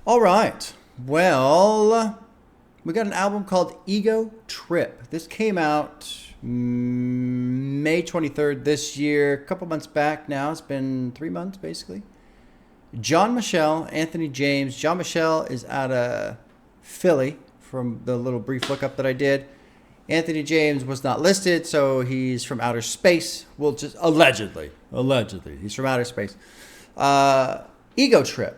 All right. Well, we got an album called Egotrip. This came out May 23rd this year, a couple months back now. It's been 3 months, basically. John Michel, Anthony James. John Michel is out of Philly from the little brief lookup that I did. Anthony James was not listed, so he's from outer space. Well, just allegedly, he's from outer space. Egotrip.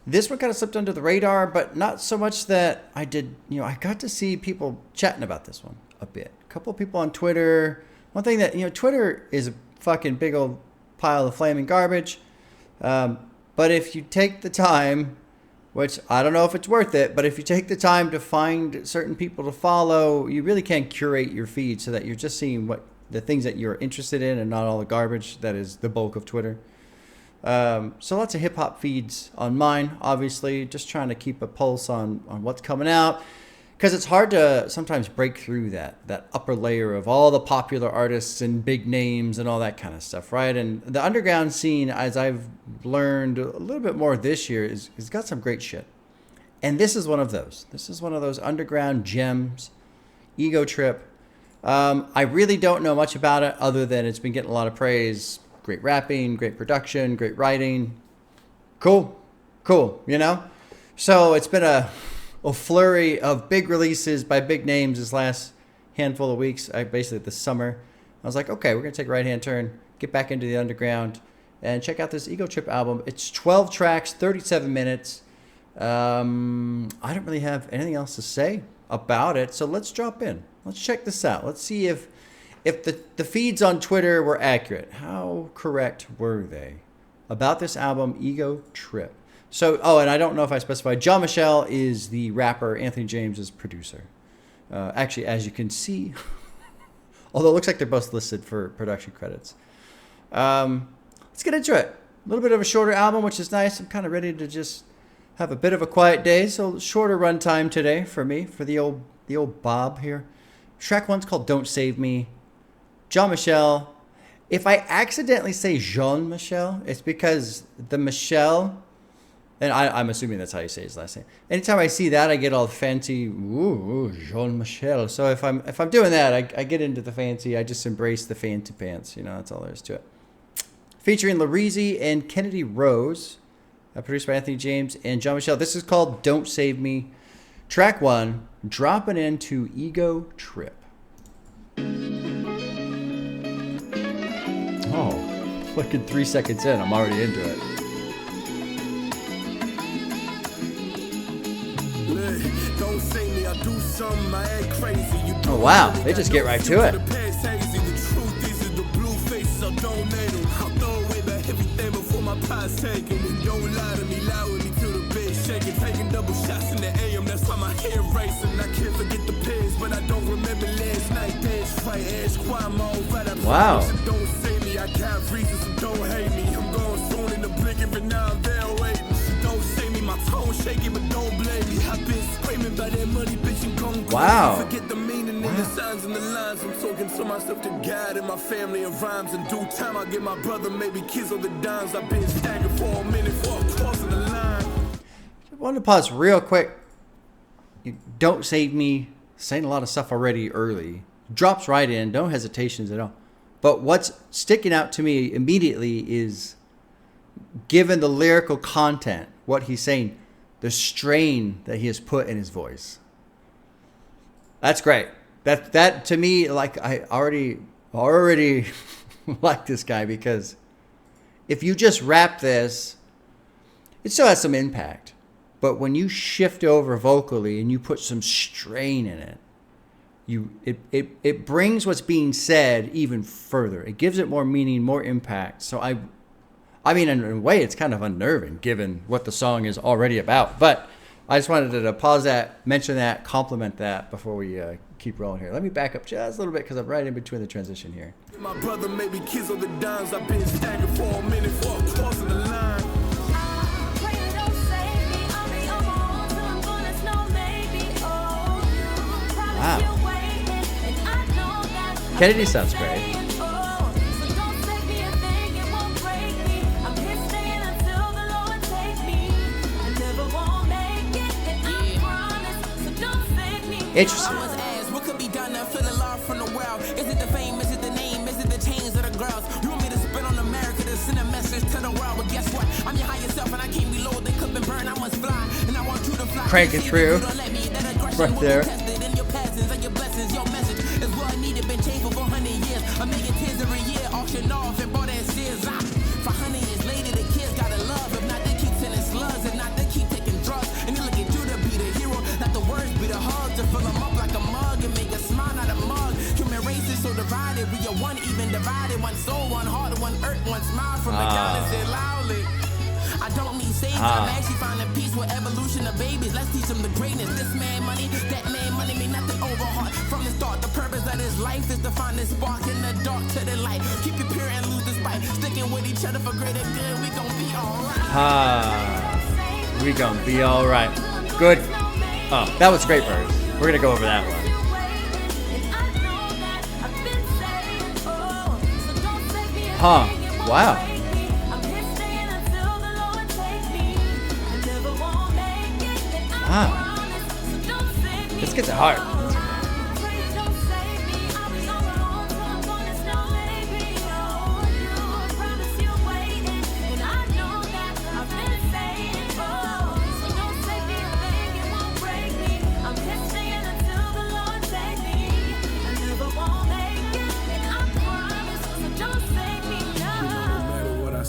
This one kind of slipped under the radar, but not so much that I did. I got to see people chatting about this one a bit. A couple of people on Twitter. One thing that Twitter is a fucking big old pile of flaming garbage. But if you take the time, which I don't know if it's worth it, but if you take the time to find certain people to follow, you really can curate your feed so that you're just seeing what the things that you're interested in and not all the garbage that is the bulk of Twitter. So lots of hip hop feeds on mine, obviously, just trying to keep a pulse on what's coming out. Because it's hard to sometimes break through that upper layer of all the popular artists and big names and all that kind of stuff, right? And the underground scene, as I've learned a little bit more this year, is got some great shit. And this is one of those. This is one of those underground gems, Egotrip. I really don't know much about it other than it's been getting a lot of praise. Great rapping, great production, great writing. Cool, So it's been a flurry of big releases by big names this last handful of weeks, basically this summer. I was like, okay, we're going to take a right-hand turn, get back into the underground, and check out this Egotrip album. It's 12 tracks, 37 minutes. I don't really have anything else to say about it, so let's drop in. Let's check this out. Let's see if the feeds on Twitter were accurate. How correct were they about this album, Egotrip? So, and I don't know if I specified, John Michel is the rapper, Anthony James is producer. Actually, as you can see, although it looks like they're both listed for production credits. Let's get into it. A little bit of a shorter album, which is nice. I'm kind of ready to just have a bit of a quiet day, so shorter runtime today for me, for the old Bob here. Track one's called Don't Save Me. John Michel. If I accidentally say Jean Michel, it's because the Michel, and I'm assuming that's how you say his last name. Anytime I see that, I get all fancy, ooh, Jean Michel. So if I'm doing that, I get into the fancy. I just embrace the fancy pants. That's all there is to it. Featuring Larizzi and Kennedy Rose, produced by Anthony James and John Michel. This is called Don't Save Me. Track one, dropping into Egotrip. Oh, fucking 3 seconds in, I'm already into it. Oh wow, they just get right to it. Wow. I got reasons, so don't hate me. I'm going soon in the blinking, but now I'm there waiting. Don't say me, my tone shaking, but don't blame me. I've been screaming about that money, bitch, and gon' wow. Forget the meaning in the signs and the lines. I'm talking to myself, to God and my family and rhymes. In due time, I'll get my brother, maybe kids on the dimes. I've been staggered for a minute, for crossing the line. I want to pause real quick. Don't Save Me, saying a lot of stuff already early. Drops right in, no hesitations at all. But what's sticking out to me immediately is, given the lyrical content, what he's saying, the strain that he has put in his voice. That's great. That to me, like, I already like this guy, because if you just rap this, it still has some impact. But when you shift over vocally and you put some strain in it, it brings what's being said even further. It gives it more meaning, more impact. So I mean, in a way, it's kind of unnerving given what the song is already about. But I just wanted to pause that, mention that, compliment that before we keep rolling here. Let me back up just a little bit because I'm right in between the transition here. My brother, maybe kids on the dimes. I've been staggered for a minute, for crossing the line. Wow. Kennedy sounds great. Interesting. What could be done to feel the love from the world? Is it the fame? Is it the name? Is it the chains of the girls? You want me to spit on America to send a message to the world? But guess what? I'm your higher self and I can't be low. They clip and burn. I must fly. And I want you to fly. Crank it through. Right there. Your blessings and your blessings. Your message is what I needed. Been changed for 400 years. I'm making tears every year. Auction off and bought that sears. For 100 years later, the kids gotta love. If not, they keep sending slugs. If not, they keep taking drugs. And they look at you to be the hero. Not the words, be the hug. To fill them up like a mug and make a smile, not a mug. Human race is so divided. We are one, even divided. One soul, one heart, one earth, one smile. From the God that said loudly. I don't need savings. I'm actually finding peace with evolution of babies. Let's teach them the greatness. This man money, that man money mean nothing over heart. From the start, the purpose of this life is to find this spark in the dark to the light. Keep it pure and lose the spite. Sticking with each other for greater good. We gon' be alright. We gonna be alright. Good. Oh, that was a great verse. We're gonna go over that one. Wow. This gets hard.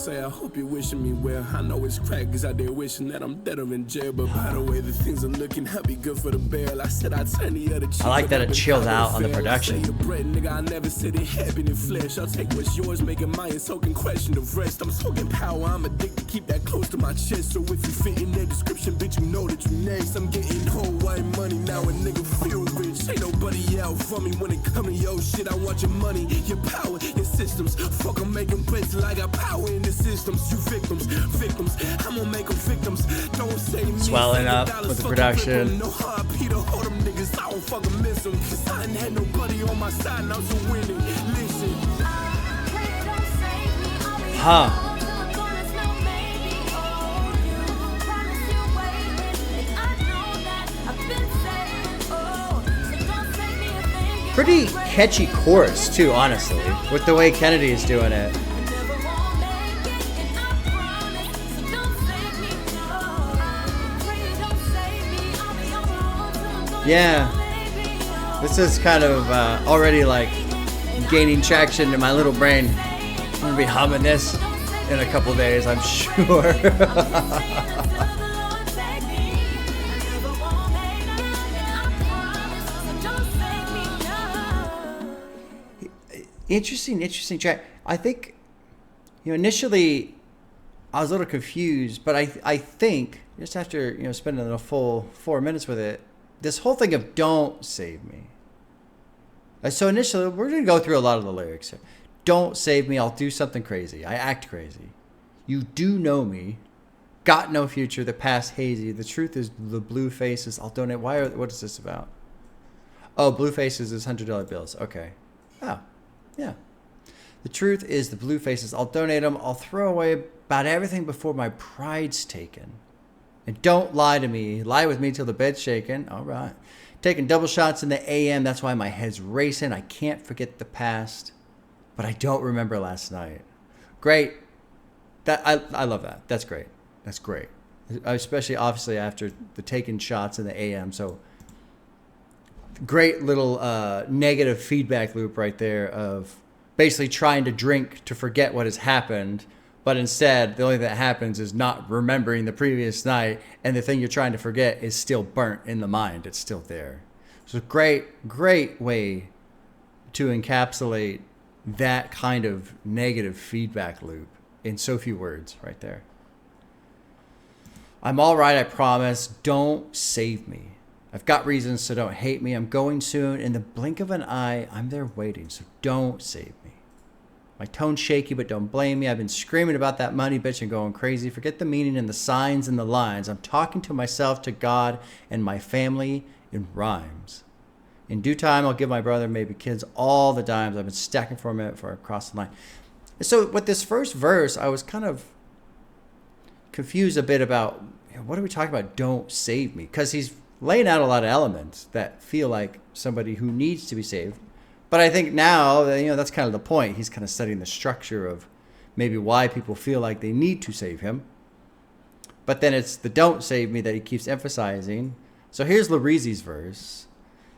I hope you're wishing me well. I know it's crackers out there wishing that I'm dead or in jail. But by the way the things are looking, I'll be good for the bail. I said I'd turn the other cheek. I like that it chilled out on the production. Bread, nigga, I never said it happened in flesh. I'll take what's yours, making mine, so can question the rest. I'm soaking power, I'm addicted, keep that close to my chest. So if you fit in that description, bitch, you know that you next. I'm getting whole white money now, a nigga feel rich. Ain't nobody out for me when it come to your shit. I want your money, your power, your systems. Fuck, I'm making plays till I got power in the systems. You victims, I'm gonna make them victims. Don't say me. Swelling up with the production. No hard Peter, hold them niggas, I don't fucking miss them. Cause I ain't had nobody on my side, and I'm so winning. Listen. Pretty catchy chorus too, honestly, with the way Kennedy is doing it. Yeah, this is kind of already like gaining traction in my little brain. I'm gonna be humming this in a couple days, I'm sure. Interesting track. I think, initially I was a little confused, but I think just after, spending a full 4 minutes with it, this whole thing of "don't save me." So initially, we're going to go through a lot of the lyrics here. Don't save me, I'll do something crazy. I act crazy. You do know me. Got no future, the past hazy. The truth is the blue faces, I'll donate. What is this about? Oh, blue faces is $100 bills. Okay. Oh, yeah. The truth is the blue faces, I'll donate them. I'll throw away about everything before my pride's taken. And don't lie to me. Lie with me till the bed's shaken. All right. Taking double shots in the AM. That's why my head's racing. I can't forget the past, but I don't remember last night. Great. I love that. That's great. That's great. Especially, obviously, after the taking shots in the AM. So, great little negative feedback loop right there of basically trying to drink to forget what has happened. But instead, the only thing that happens is not remembering the previous night, and the thing you're trying to forget is still burnt in the mind. It's still there. So great way to encapsulate that kind of negative feedback loop in so few words right there. I'm all right, I promise. Don't save me. I've got reasons, so don't hate me. I'm going soon. In the blink of an eye, I'm there waiting, so don't save me. My tone's shaky, but don't blame me. I've been screaming about that money, bitch, and going crazy. Forget the meaning and the signs and the lines. I'm talking to myself, to God, and my family in rhymes. In due time, I'll give my brother, maybe kids, all the dimes I've been stacking for a minute before I cross the line. So with this first verse, I was kind of confused a bit about, what are we talking about? Don't save me. Because he's laying out a lot of elements that feel like somebody who needs to be saved. But I think now, that's kind of the point. He's kind of setting the structure of maybe why people feel like they need to save him. But then it's the don't save me that he keeps emphasizing. So here's Larizi's verse.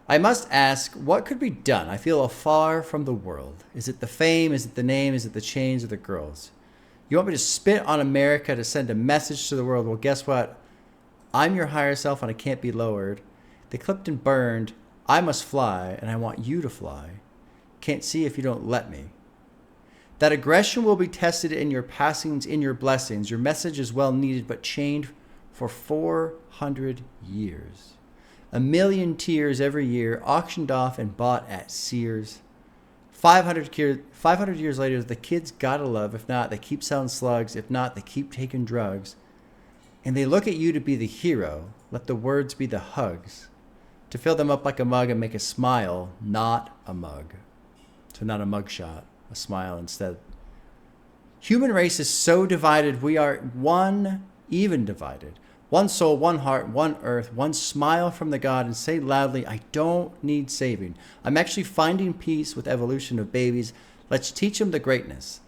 I must ask, what could be done? I feel afar from the world. Is it the fame? Is it the name? Is it the chains or the girls? You want me to spit on America to send a message to the world? Well, guess what? I'm your higher self and I can't be lowered. They clipped and burned. I must fly and I want you to fly. Can't see if you don't let me. That aggression will be tested in your passings, in your blessings. Your message is well needed but chained for 400 years. 1 million tears every year, auctioned off and bought at Sears. 500 years later, the kids gotta love. If not, they keep selling slugs. If not, they keep taking drugs. And they look at you to be the hero. Let the words be the hugs. To fill them up like a mug and make a smile, not a mug. So not a mug shot, a smile instead. Human race is so divided, we are one, even divided. One soul, one heart, one earth, one smile from the God, and say loudly, I don't need saving. I'm actually finding peace with evolution of babies. Let's teach them the greatness.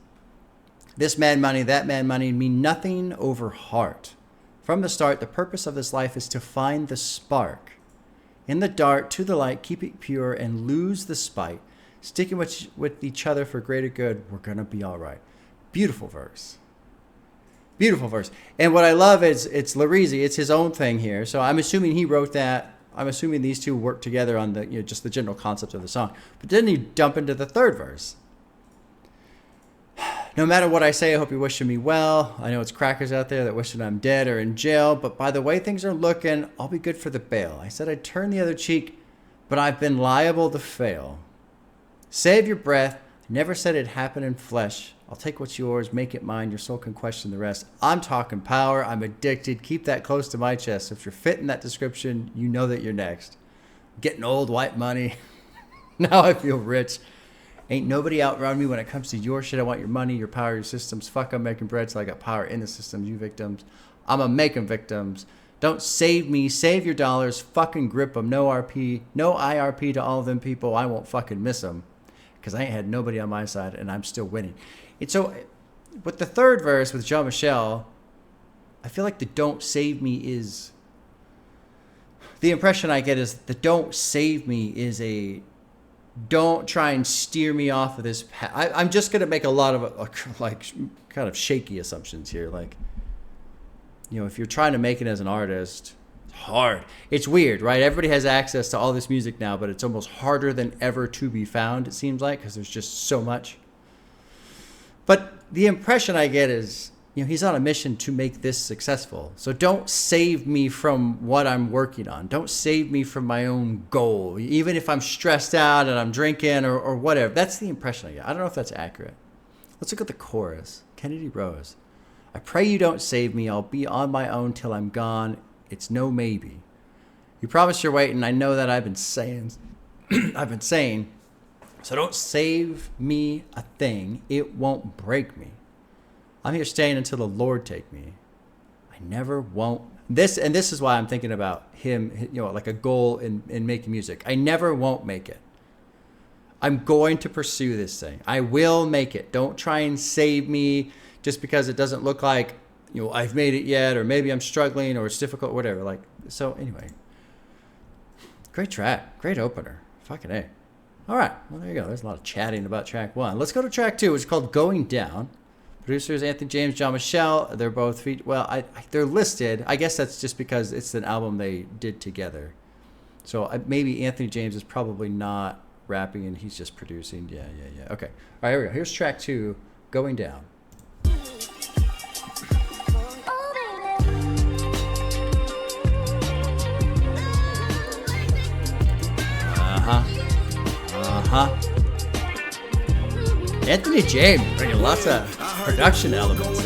This man money, that man money mean nothing over heart. From the start, the purpose of this life is to find the spark. In the dark, to the light, keep it pure and lose the spite. Sticking with each other for greater good, we're going to be all right. Beautiful verse. Beautiful verse. And what I love is it's Larizi. It's his own thing here. So I'm assuming he wrote that. I'm assuming these two worked together on the just the general concept of the song. But then you dump into the third verse. No matter what I say, I hope you're wishing me well. I know it's crackers out there that wishing I'm dead or in jail. But by the way things are looking, I'll be good for the bail. I said I'd turn the other cheek, but I've been liable to fail. Save your breath. Never said it'd happen in flesh. I'll take what's yours, make it mine. Your soul can question the rest. I'm talking power. I'm addicted. Keep that close to my chest. If you're fitting that description, you know that you're next. Getting old, white money. Now I feel rich. Ain't nobody outrun me when it comes to your shit. I want your money, your power, your systems. Fuck, I'm making bread, so I got power in the systems. You victims. I'ma make them victims. Don't save me. Save your dollars. Fucking grip them. No RP. No IRP to all of them people. I won't fucking miss them. Because I ain't had nobody on my side, and I'm still winning. And so, with the third verse with Jean-Michel, I feel like the don't save me is... The impression I get is the don't save me is a... Don't try and steer me off of this path. I'm just going to make a lot of, kind of shaky assumptions here. Like, if you're trying to make it as an artist... hard. It's weird, right? Everybody has access to all this music now, but it's almost harder than ever to be found, it seems like, because there's just so much. But the impression I get is, he's on a mission to make this successful. So don't save me from what I'm working on. Don't save me from my own goal, even if I'm stressed out and I'm drinking or whatever. That's the impression I get. I don't know if that's accurate. Let's look at the chorus. Kennedy Rose. I pray you don't save me. I'll be on my own till I'm gone. It's no maybe. You promised you're waiting. I know that I've been saying. So don't save me a thing. It won't break me. I'm here staying until the Lord take me. I never won't. This is why I'm thinking about him, like a goal in making music. I never won't make it. I'm going to pursue this thing. I will make it. Don't try and save me just because it doesn't look like I've made it yet, or maybe I'm struggling, or it's difficult, whatever. So anyway, great track, great opener, fucking A. All right, well there you go. There's a lot of chatting about track one. Let's go to track two, which is called "Going Down." Producers Anthony James, Jean-Michel. They're both they're listed. I guess that's just because it's an album they did together. So maybe Anthony James is probably not rapping and he's just producing. Yeah. Okay. All right, here we go. Here's track two, "Going Down." Anthony James bringing lots of production elements.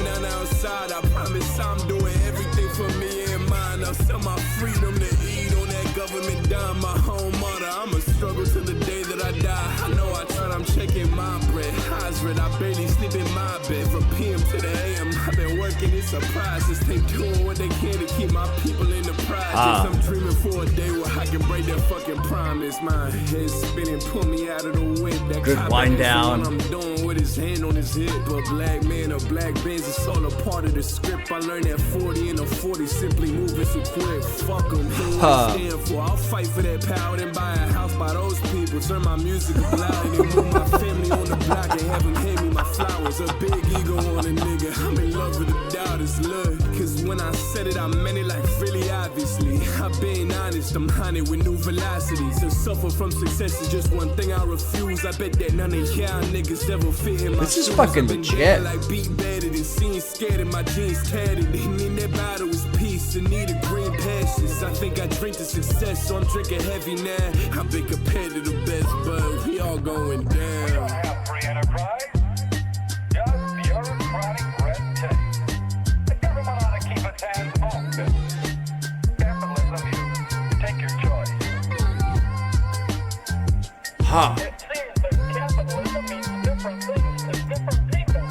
I promise I'm doing everything for me and mine. I'll sell my freedom to eat on that government dime. My home motto, I'ma struggle till the day that I die. I know I tried, I'm checking my bread. Hydrat, I barely sleep in my bed. From PM to the AM, I've been working, it's a process. They doing what they can to keep my people in the process. I'm dreaming for a day where I can break that fucking promise. My head spinning, pull me out of the whip. That Good cop wind ass down. what I'm doing with his hand on his hip. But black man or black Benz, it's all a part of the script. I learned that 40 and a 40 simply moving so quick. Fuck them, who I stand for. I'll fight for that power, then buy a house by those people. Turn my music up loud and then move my family on the block and have them hand me my flowers. A big ego on a nigga. I'm in love with the doubters, look. Cause when I said it, I meant it like really obviously. I've been honest, I'm hunted with new velocities. To suffer from success is just one thing I refuse. I bet that none of y'all niggas ever fit in my This is shoes. fucking I've been legit. dead like beat battered and seen scared and my jeans tatted. And in that bottle is peace and need a green passions. I think I drink to success, so I'm drinking heavy now. I've been compared to the best, but we all going down. Have free enterprise, just bureaucratic red tape. The government ought to keep its hands off business. Capitalism, you take your choice. Huh. It seems that capitalism means different things to different people.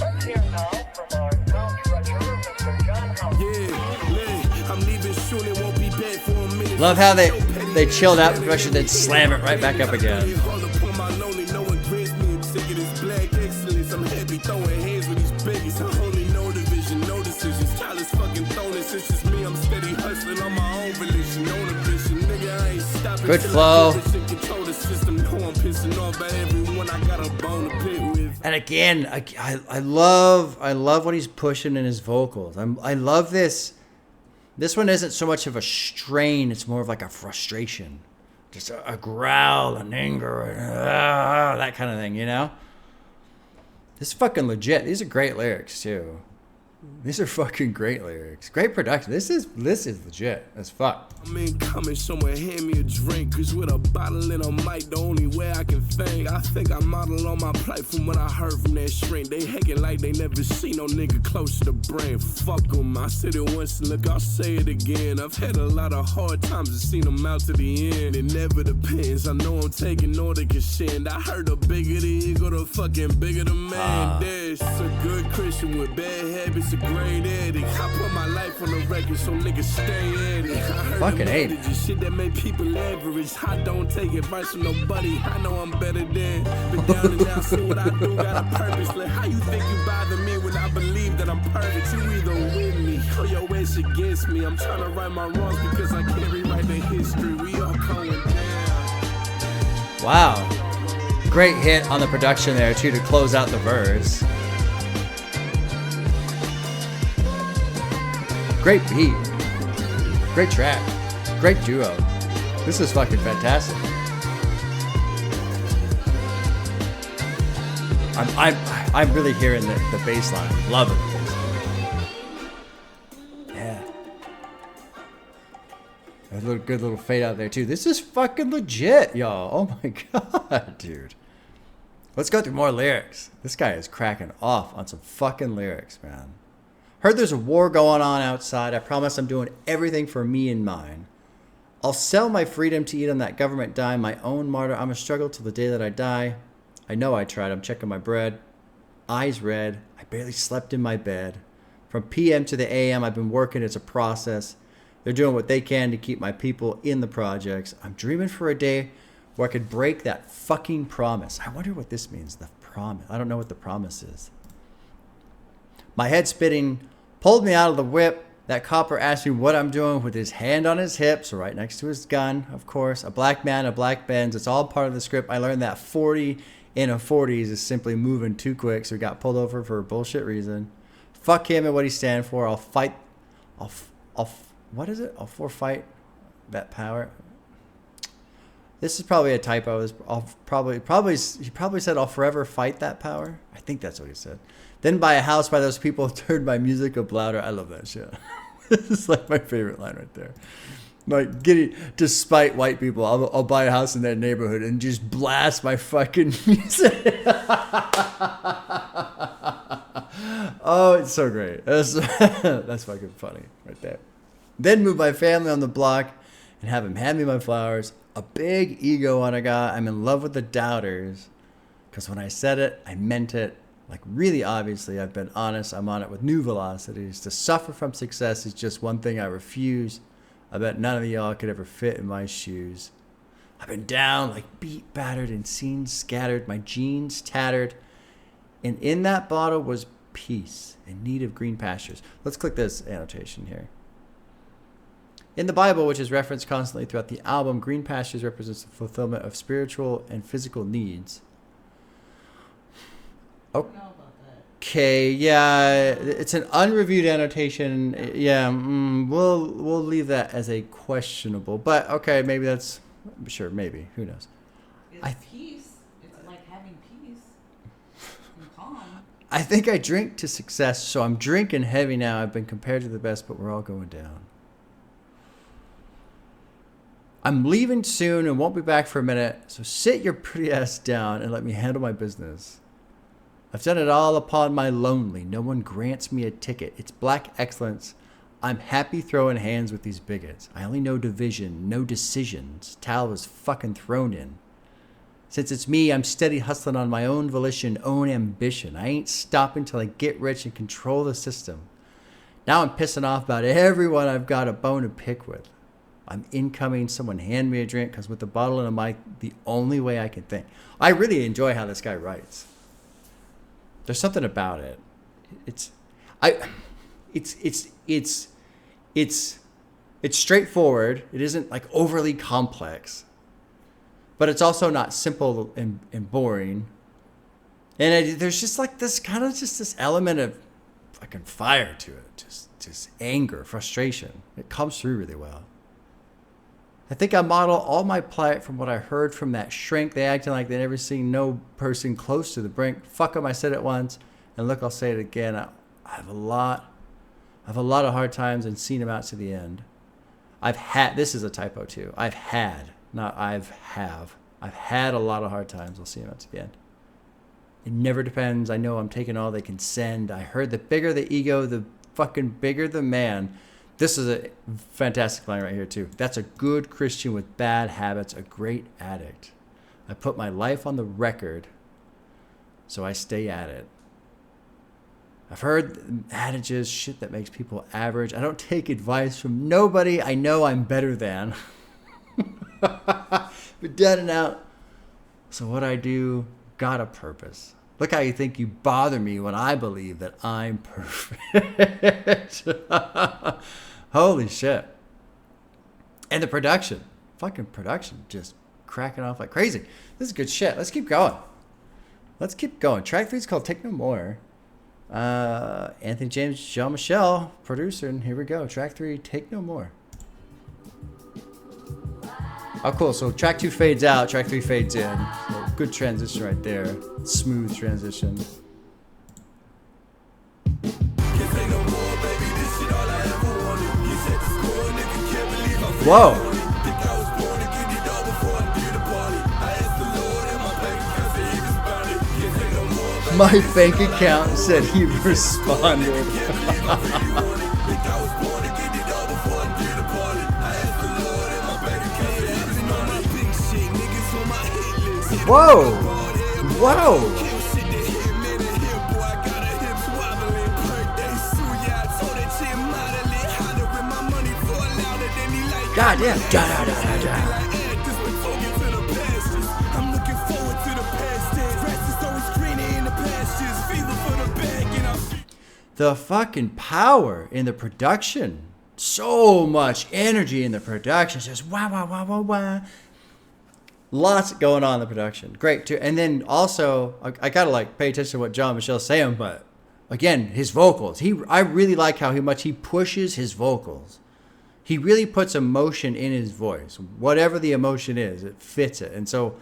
Let's hear now from our town treasurer, Mr. John Howard. Yeah, I'm leaving soon and won't be back for a minute. Love how they chilled out the production, then slam it right back up again. All upon my lonely, no one grants me a ticket. It's black excellence. I'm happy throwing hands with these biggies. I only know the vision, no decisions. Childish fucking throwing. It's just me. I'm steady hustling on my own volition, on a vision. Nigga, I ain't stopping. Good till flow. I get this shit, control the system. Know I'm pissing off at everyone. I got a bone to pick with. And again, I love what he's pushing in his vocals. I love this. This one isn't so much of a strain; it's more of like a frustration, just a growl and anger, and that kind of thing. You know, this is fucking legit. These are great lyrics too. These are fucking great lyrics. Great production. This is legit as fuck. I'm incoming, someone hand me a drink. Cause with a bottle and a mic, the only way I can think. I think I model on my plight from what I heard from that shrink. They hacking like they never seen no nigga close to the brain. Fuck them, I said it once and look, I'll say it again. I've had a lot of hard times and seen them out to the end. It never depends, I know I'm taking all the consent. I heard the bigger the ego, the fucking bigger the man. That's a good Christian with bad habits, a great addict. I put my life on the record so niggas stay at it. I heard Fucking the hate. messages, shit that make people average. I don't take advice from nobody. I know I'm better than. Been down and out, see what I do, got a purpose. Like how you think you bother me when I believe that I'm perfect? You either with me or your ass against me. I'm trying to right my wrongs because I can't rewrite the history. We all going down. Wow, great hit on the production there too to close out the verse. Great beat. Great track. Great duo. This is fucking fantastic. I'm really hearing the bass line. Love it. Yeah. A good little fade out there too. This is fucking legit, y'all. Oh my god, dude. Let's go through more lyrics. This guy is cracking off on some fucking lyrics, man. Heard there's a war going on outside. I promise I'm doing everything for me and mine. I'll sell my freedom to eat on that government dime. My own martyr. I'm a struggle till the day that I die. I know I tried. I'm checking my bread. Eyes red. I barely slept in my bed. From PM to the AM, I've been working. It's a process. They're doing what they can to keep my people in the projects. I'm dreaming for a day where I could break that fucking promise. I wonder what this means, the promise. I don't know what the promise is. My head spitting, pulled me out of the whip. That copper asked me what I'm doing with his hand on his hips, right next to his gun, of course. A black man, a black Benz. It's all part of the script. I learned that 40 in a 40s is simply moving too quick, so we got pulled over for a bullshit reason. Fuck him and what he stand for. I'll fight. What is it? I'll forfeit that power. This is probably a typo. He probably said I'll forever fight that power. I think that's what he said. Then buy a house by those people who turned my music up louder. I love that shit. This is like my favorite line right there. Like, despite white people, I'll buy a house in that neighborhood and just blast my fucking music. Oh, it's so great. That's fucking funny right there. Then move my family on the block and have him hand me my flowers. A big ego on a guy. I'm in love with the doubters. Because when I said it, I meant it. Like, really obviously, I've been honest. I'm on it with new velocities. To suffer from success is just one thing I refuse. I bet none of y'all could ever fit in my shoes. I've been down like beat battered and scenes scattered, my jeans tattered. And in that bottle was peace in need of green pastures. Let's click this annotation here. In the Bible, which is referenced constantly throughout the album, green pastures represents the fulfillment of spiritual and physical needs. Okay, yeah, it's an unreviewed annotation. Yeah, we'll leave that as a questionable. But okay, maybe that's sure, maybe who knows? It's peace. It's like having peace and calm. I think I drink to success, so I'm drinking heavy now. I've been compared to the best, but we're all going down. I'm leaving soon and won't be back for a minute, so sit your pretty ass down and let me handle my business. I've done it all upon my lonely. No one grants me a ticket. It's black excellence. I'm happy throwing hands with these bigots. I only know division, no decisions. Towel was fucking thrown in. Since it's me, I'm steady hustling on my own volition, own ambition. I ain't stopping till I get rich and control the system. Now I'm pissing off about everyone I've got a bone to pick with. I'm incoming. Someone hand me a drink, because with the bottle and a mic, the only way I can think. I really enjoy how this guy writes. There's something about it. It's straightforward. It isn't like overly complex, but it's also not simple and boring. And there's just like this kind of just this element of fucking fire to it. Just anger, frustration. It comes through really well. I think I model all my plight from what I heard from that shrink. They acting like they never seen no person close to the brink. Fuck them, I said it once. And look, I'll say it again. I have a lot of hard times and seen them out to the end. This is a typo too. I've had a lot of hard times. I'll see them out to the end. It never depends. I know I'm taking all they can send. I heard the bigger the ego, the fucking bigger the man. This is a fantastic line right here, too. That's a good Christian with bad habits, a great addict. I put my life on the record, so I stay at it. I've heard adages, shit that makes people average. I don't take advice from nobody I know I'm better than. But down and out. So what I do, got a purpose. Look how you think you bother me when I believe that I'm perfect. Holy shit. And the production. Fucking production. Just cracking off like crazy. This is good shit. Let's keep going. Track 3 is called Take No More. Anthony James, Jean-Michel, producer. And here we go. Track 3, Take No More. Oh, cool. So track 2 fades out. Track 3 fades in. So good transition right there. Smooth transition. Whoa. My bank account said he responded. Whoa. Whoa. God damn. The fucking power in the production. So much energy in the production. Just wow. Lots going on in the production. Great too. And then also, I gotta like pay attention to what Jean-Michel's saying, but again, his vocals. I really like how much he pushes his vocals. He really puts emotion in his voice. Whatever the emotion is, it fits it. And so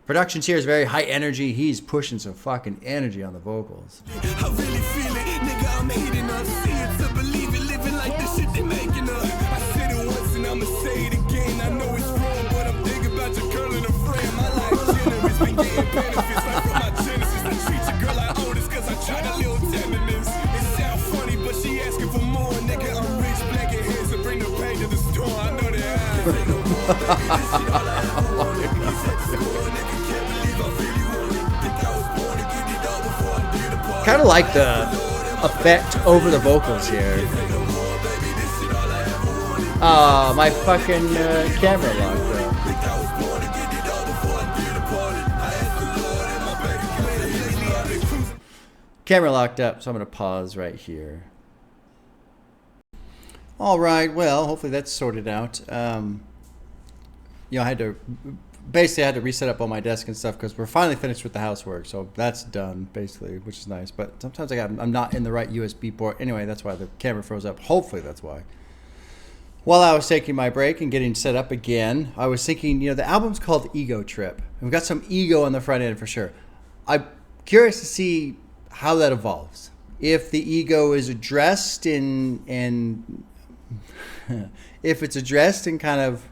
productions here is very high energy. He's pushing some fucking energy on the vocals. I really feel it, nigga, I'm hating up. See it to believe it, living like this shit they making up. I said it once and I'ma say it again. I know it's wrong, but I'm thinking about your girl in a frame. My life generous, been getting benefits right from my genesis. I treat your girl like oldest cause I tried a little tenderness. It sound funny, but she asking for more. Nigga, I'm rich, black and handsome, bring the pain to the store. I know that Kind of like the effect over the vocals here. Oh, my fucking camera locked up. Camera locked up, so I'm going to pause right here. All right, well, hopefully that's sorted out. I had to reset up all my desk and stuff because we're finally finished with the housework, so that's done basically, which is nice. But sometimes I'm not in the right USB port. Anyway, that's why the camera froze up. Hopefully that's why. While I was taking my break and getting set up again, I was thinking, the album's called Egotrip. We've got some ego on the front end for sure. I'm curious to see how that evolves. If the ego is addressed and if it's addressed and kind of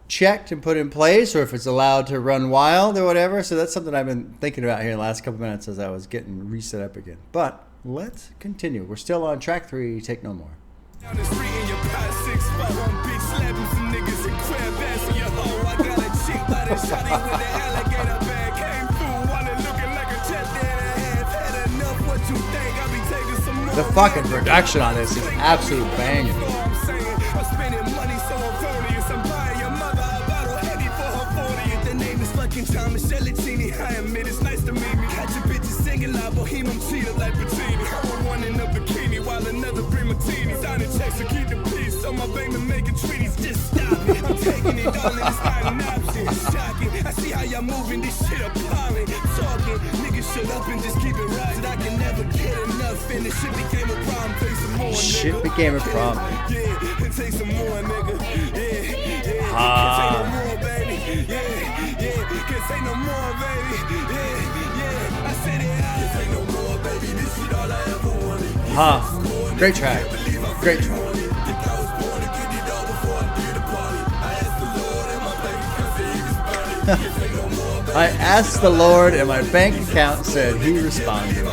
checked and put in place, or if it's allowed to run wild or whatever. So that's something I've been thinking about here in the last couple minutes as I was getting reset up again. But let's continue. We're still on track 3, Take No More. Down the street in your pot, 6 foot, one bitch slapping some niggas and crab ass in your hoe. I got a chick by the shotty with the alligator bag. Came through, wanted looking like a jet and a half. Had enough, what you think? I be taking some more. The fucking production on this is absolute banging. I'm saying, I'm spending money so erroneous. I'm buying your mother a bottle heavy for her 40th. The name is fucking Michel. I admit it's nice to meet me. Catch a bitch singing like Bohemian cheetah like Patini. I'm one in a bikini while another bring martini. Signing checks to keep the peace. So my baby making treaties. Just stop it. I'm taking it all and it's not an option. Shocking. I see how y'all moving. This shit appalling. Talking. Niggas shut up and just keep it right. I can never get enough. And this shit became a problem. Take some more, nigga. Shit became a problem. Yeah, and take some more, nigga. Yeah. Can't take no more, baby. Yeah. Can't take no more, baby. Yeah. I said it. Can't take no more, baby. This shit all I ever wanted. Great track. Great track. I asked the Lord and my bank account said he responded.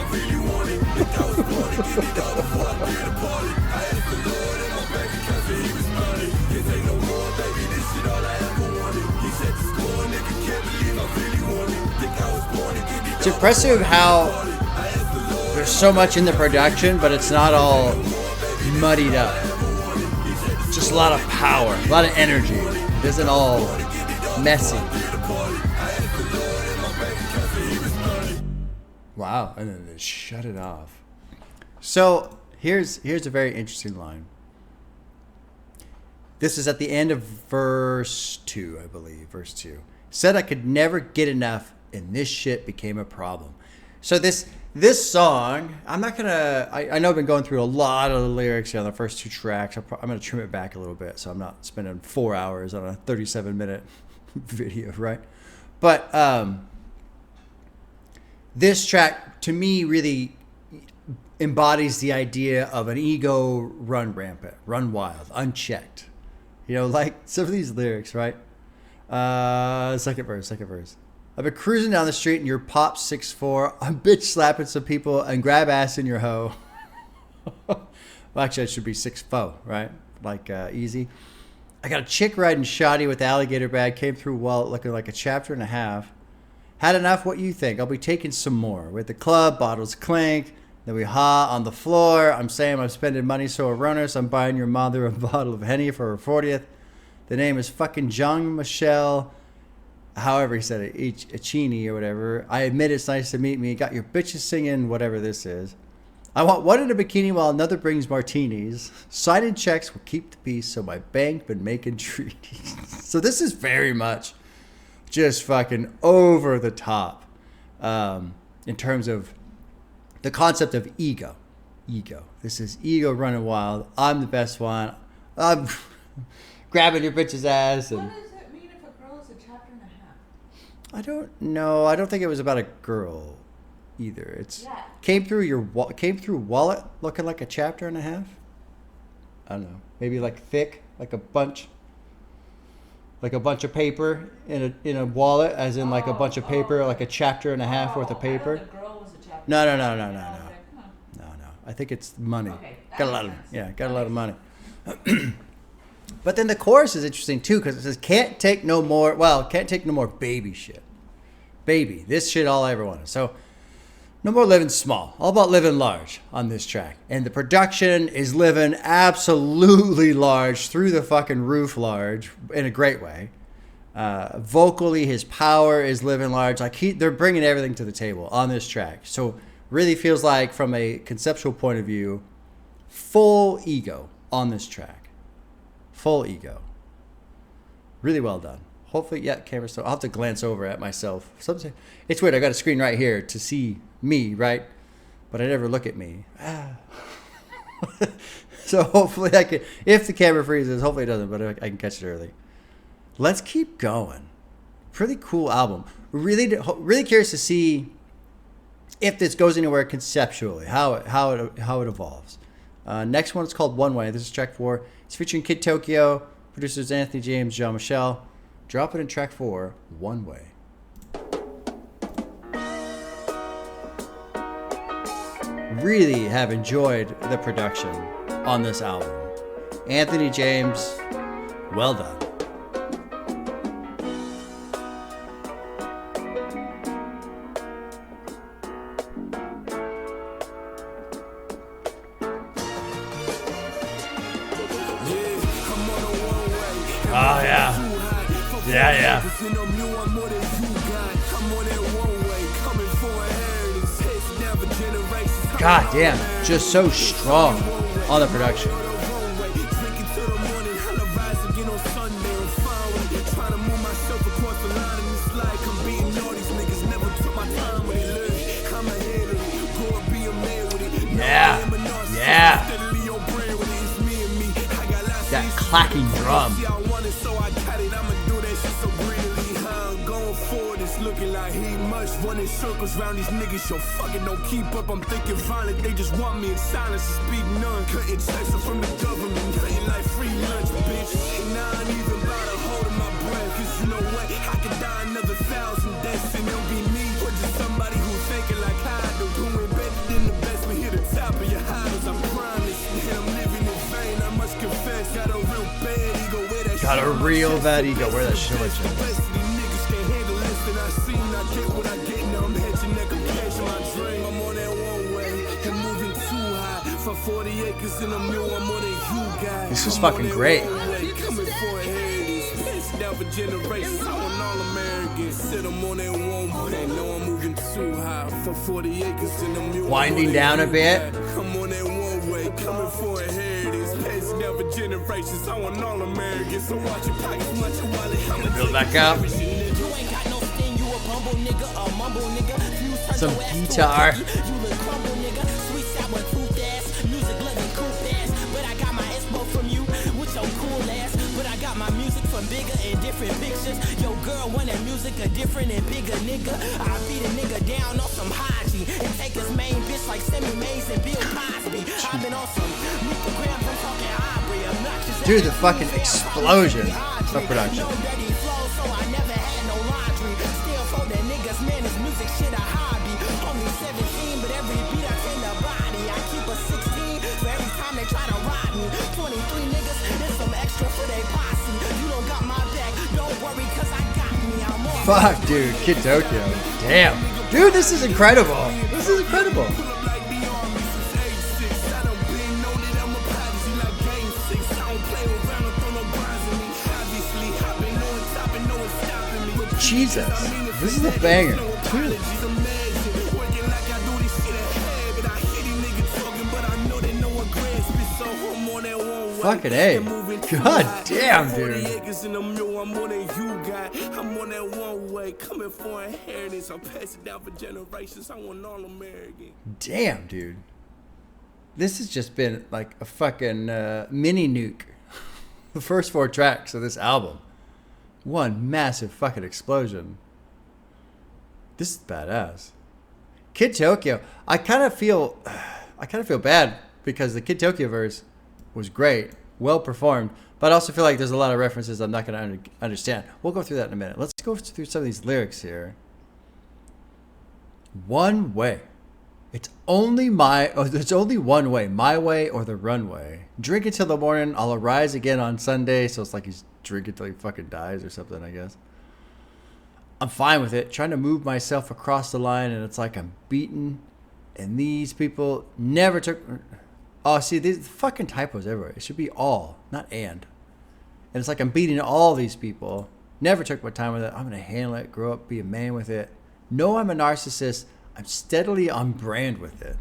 It's impressive how there's so much in the production, but it's not all muddied up. Just a lot of power, a lot of energy. It isn't all messy. Wow, and then they shut it off. So here's a very interesting line. This is at the end of verse 2, I believe. Verse 2. Said I could never get enough, and this shit became a problem. So this song, I'm not gonna. I know I've been going through a lot of the lyrics here on the first 2 tracks. I'm gonna trim it back a little bit, so I'm not spending 4 hours on a 37-minute video, right? But this track to me really embodies the idea of an ego run rampant, run wild, unchecked. Like some of these lyrics, right? Second verse. I've been cruising down the street and your pop 6'4". I'm bitch slapping some people and grab ass in your hoe. Well, actually, it should be 6'4", right? Like easy. I got a chick riding shoddy with the alligator bag. Came through wallet looking like a chapter and a half. Had enough? What you think? I'll be taking some more. We're at the club, bottles clink. Then we ha on the floor. I'm saying I'm spending money so a runner, so I'm buying your mother a bottle of Henny for her 40th. The name is fucking Michel. However he said it, Ichini or whatever. I admit it's nice to meet me. Got your bitches singing whatever this is. I want one in a bikini while another brings martinis. Signing checks will keep the peace, so my bank been making treaties. So this is very much just fucking over the top in terms of the concept of ego. This is ego running wild. I'm the best one. I'm grabbing your bitch's ass. And What does it mean if a girl is a chapter and a half? I don't know. I don't think it was about a girl either. It's Yeah. came through wallet looking like a chapter and a half. I don't know. Maybe like thick, like a bunch of paper in a wallet, as in like a bunch of paper, like a chapter and a half worth of paper. I thought the girl was a chapter. No. I was like, huh. No. I think it's money. Okay, that Got a lot of makes sense. got a lot of money. But then the chorus is interesting too, because it says can't take no more. Well, can't take no more baby shit. Baby, this shit all I ever wanted. So No more living small. All about living large on this track. And the production is living absolutely large, through the fucking roof large, in a great way. Vocally, his power is living large. Like they're bringing everything to the table on this track. So really feels like, from a conceptual point of view, full ego on this track. Full ego. Really well done. Hopefully, yeah, camera still. I'll have to glance over at myself. It's weird. I got a screen right here to see me, right? But I never look at me. So hopefully I can, if the camera freezes, hopefully it doesn't, but I can catch it early. Let's keep going. Pretty cool album. Really curious to see if this goes anywhere conceptually, how it evolves. Next one is called One Way. This is track 4. It's featuring Kid Tokyo, producers Anthony James, Jean Michel. Drop it in track 4, One Way. Really have enjoyed the production on this album. Anthony James, well done. Oh, yeah. Yeah. God damn, just so strong on the production. Yeah. That clacking drum. Looking like he must running circles round these niggas. Yo, fucking don't keep up. I'm thinking violent. They just want me in silence and speak none. Cutting checks from the government. Nothing like free lunch, bitch. And now I ain't even about to hold my breath. Cause you know what? I could die another 1,000 deaths and it'll be me. Or just somebody who's thinking like I do. Doing better than the best. We hit the top of your highs. I promise. And I'm living in vain. I must confess. Got a real bad ego. Where that Got a real bad ego. Where that shit was. I seen, I get what I get, now I'm hedging neck, I'm catching my dream. I'm on that one way, and moving too high. For 40 acres in a mule, I'm more than you guys. This was fucking great. Coming for a heritage, passing down for generations. I want all Americans. Sit I'm on that one way, know I'm moving too high. For 40 acres in a mule. Winding down a bit. I'm on that one way, coming for a heritage, passing down for generations. I want all Americans. So watch your pockets, watch your wallet. Build back up. Some guitar. Yo, girl, want that music a different and bigger nigga. I beat a nigga down on some Haji and take his main bitch like Sammy Mays and Bill Cosby. I've been on some micrograms, I'm talking Aubrey, obnoxious. Dude, the fucking explosion of production. Fuck, dude, Kid Tokyo. Damn. Dude, this is incredible. This is incredible. Jesus. This is a banger. Dude. Fucking A. God damn, dude. I'm on that one way, coming for a heritage. I'm passing down for generations. I want all American. Damn, dude. This has just been like a fucking mini nuke. The first 4 tracks of this album. One massive fucking explosion. This is badass. Kid Tokyo. I kind of feel bad because the Kid Tokyo verse was great, well performed, but I also feel like there's a lot of references I'm not going to understand. We'll go through that in a minute. Let's go through some of these lyrics here. One way. It's only one way, my way or the runway. Drink it till the morning, I'll arise again on Sunday. So it's like he's drinking till he fucking dies or something, I guess. I'm fine with it. Trying to move myself across the line, and it's like I'm beaten And these people never took... Oh, see, these fucking typos everywhere. It should be all, not and. And it's like I'm beating all these people. Never took my time with it. I'm going to handle it, grow up, be a man with it. No, I'm a narcissist. I'm steadily on brand with it.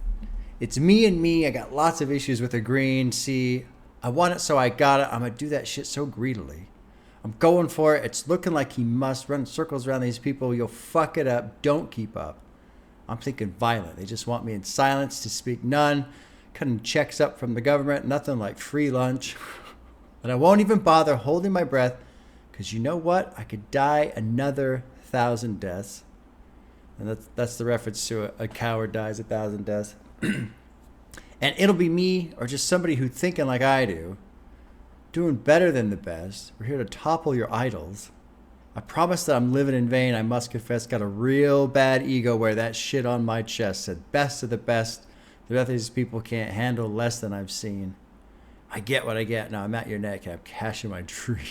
It's me and me. I got lots of issues with agreeing. See, I want it, so I got it. I'm going to do that shit so greedily. I'm going for it. It's looking like he must run circles around these people. You'll fuck it up. Don't keep up. I'm thinking violent. They just want me in silence to speak none. Cutting checks up from the government. Nothing like free lunch. And I won't even bother holding my breath because you know what? I could die another 1,000 deaths. And that's the reference to a coward dies 1,000 deaths. And it'll be me or just somebody who's thinking like I do. Doing better than the best. We're here to topple your idols. I promise that I'm living in vain. I must confess, got a real bad ego where that shit on my chest said best of the best. The rest of these people can't handle less than I've seen. I get what I get. Now I'm at your neck and I'm cashing my dream.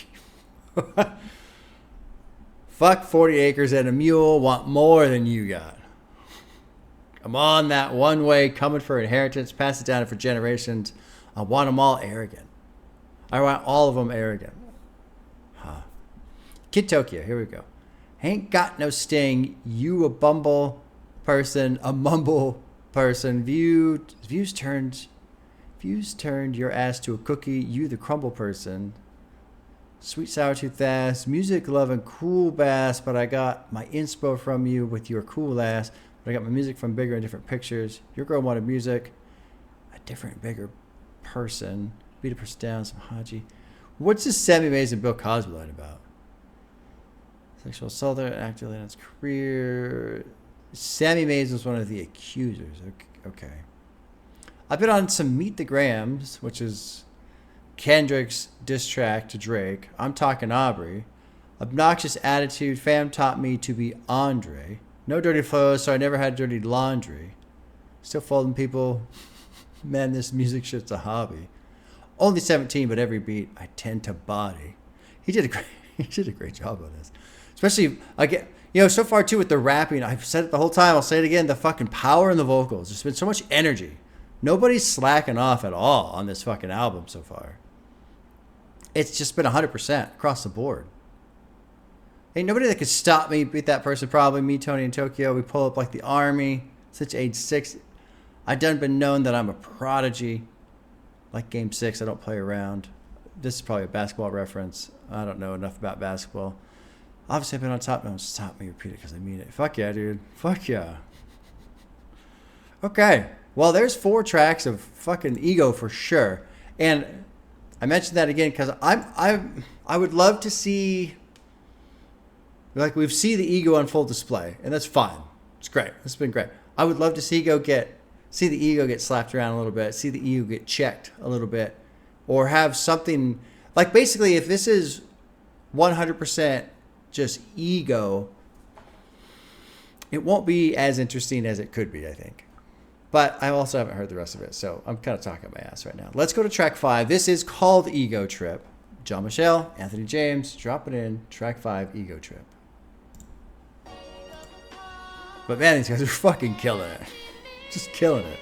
Fuck 40 acres and a mule. Want more than you got. I'm on that one way, coming for inheritance, pass it down for generations. I want them all arrogant. I want all of them arrogant. Kid Tokyo, here we go. Ain't got no sting. You a bumble person, a mumble person. Views turned your ass to a cookie. You the crumble person. Sweet sour tooth ass. Music loving cool bass. But I got my inspo from you with your cool ass. But I got my music from bigger and different pictures. Your girl wanted music. A different, bigger person. Beat a person down, some Haji. What's this Sammy Mays and Bill Cosby line about? Sexual assault, actively in his career. Sammy Mays was one of the accusers. Okay. I've been on some Meet the Grams, which is Kendrick's diss track to Drake. I'm talking Aubrey. Obnoxious attitude. Fam taught me to be Andre. No dirty flows, so I never had dirty laundry. Still folding people. Man, this music shit's a hobby. Only 17, but every beat I tend to body. He did a great job on this. Especially, again, so far too with the rapping. I've said it the whole time. I'll say it again. The fucking power in the vocals. There's been so much energy. Nobody's slacking off at all on this fucking album so far. It's just been 100% across the board. Ain't nobody that could stop me, beat that person probably. Me, Tony, and Tokyo. We pull up like the army. Since age 6, I done been known that I'm a prodigy. Like Game 6, I don't play around. This is probably a basketball reference. I don't know enough about basketball. Obviously, I've been on top. No, stop me. Repeat it because I mean it. Fuck yeah, dude. Fuck yeah. Okay. Well, there's 4 tracks of fucking ego for sure. And I mentioned that again because I would love to see... Like, we've seen the ego on full display, and that's fine. It's great. It's been great. I would love to see the ego get slapped around a little bit, see the ego get checked a little bit, or have something... Like, basically, if this is 100% just ego, it won't be as interesting as it could be, I think. But I also haven't heard the rest of it, so I'm kind of talking my ass right now. Let's go to track 5. This is called Egotrip. John Michel, Anthony James, dropping in track 5, Egotrip. But man, these guys are fucking killing it. Just killing it.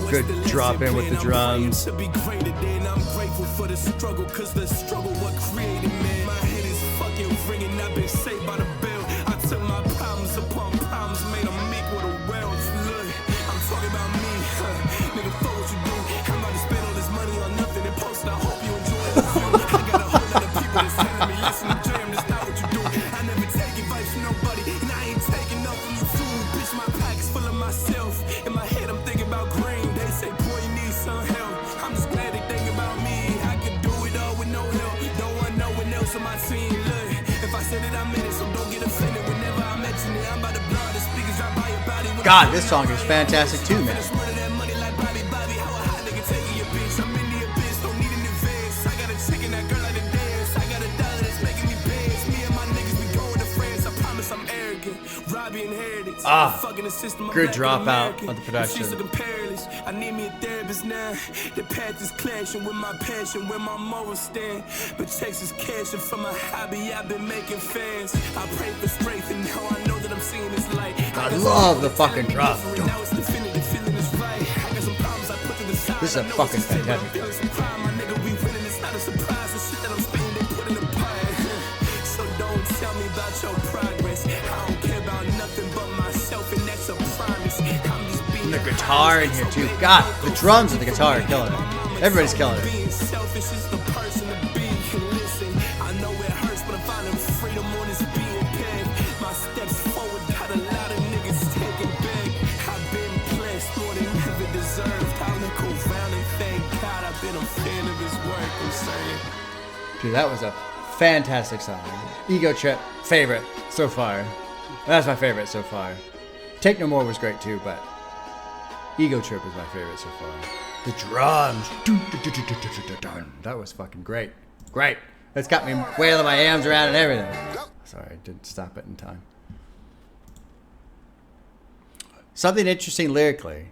Good drop in with the drums. To be greater than I'm grateful for the struggle, cause the struggle what created me. My head is fucking ringing, I've been saved by the bell. I took my problems upon problems, made them meek with a wealth. Look, I'm talking about me, nigga, fuck what you do. I'm about to spend all this money on nothing and post it. I hope you enjoy it. I got a whole lot of people that's telling me, listen to Jam, that's not what you do. I never take advice from nobody, and I ain't taking no from you too. Bitch, my pack is full of myself. In my head, I'm thinking about green. They say, boy, you need some help. I'm just glad they think about me. I can do it all with no help. Don't want no one else on my team. Look, if I said it, I meant it, so don't get offended. Whenever I mention it, I'm about to blow the speakers right by your body. God, this song is fantastic too, man. be inherited. Ah, I'm fucking the system, I'm good black and dropout American. of the production. She's looking perilous. I need me a therapist now. The path is clashing with my passion, where my morals stand. But checks is cashing from my hobby. I've been making fans. I pray for strength, and now I know that I'm seeing this light. I love the fucking drop. Now it's definitive, feeling is right. I got some problems I put to the side. This is a I know fucking it's a sin, but I'm fantastic feeling some pride. My nigga, we winning. It's not a surprise. The shit that I'm spitting, they put in the pot. So don't tell me about your progress. I don't care about nothing but myself, and that's a promise. I'm just being The guitar in here too. God, the drums and the guitar are killing it. Everybody's killing it. being selfish is the person to be. Listen, I know it hurts, but I'm finding freedom on this being path. My steps forward got a lot of niggas taking back. I've been blessed more than ever deserved. I look around and thank God I've been a fan of his work. I'm saying. Dude, that was a fantastic song. Egotrip, favorite so far. That's my favorite so far. Take No More was great too, but Egotrip is my favorite so far. The drums. That was fucking great. Great. That's got me wailing my arms around and everything. Sorry, I didn't stop it in time. Something interesting lyrically.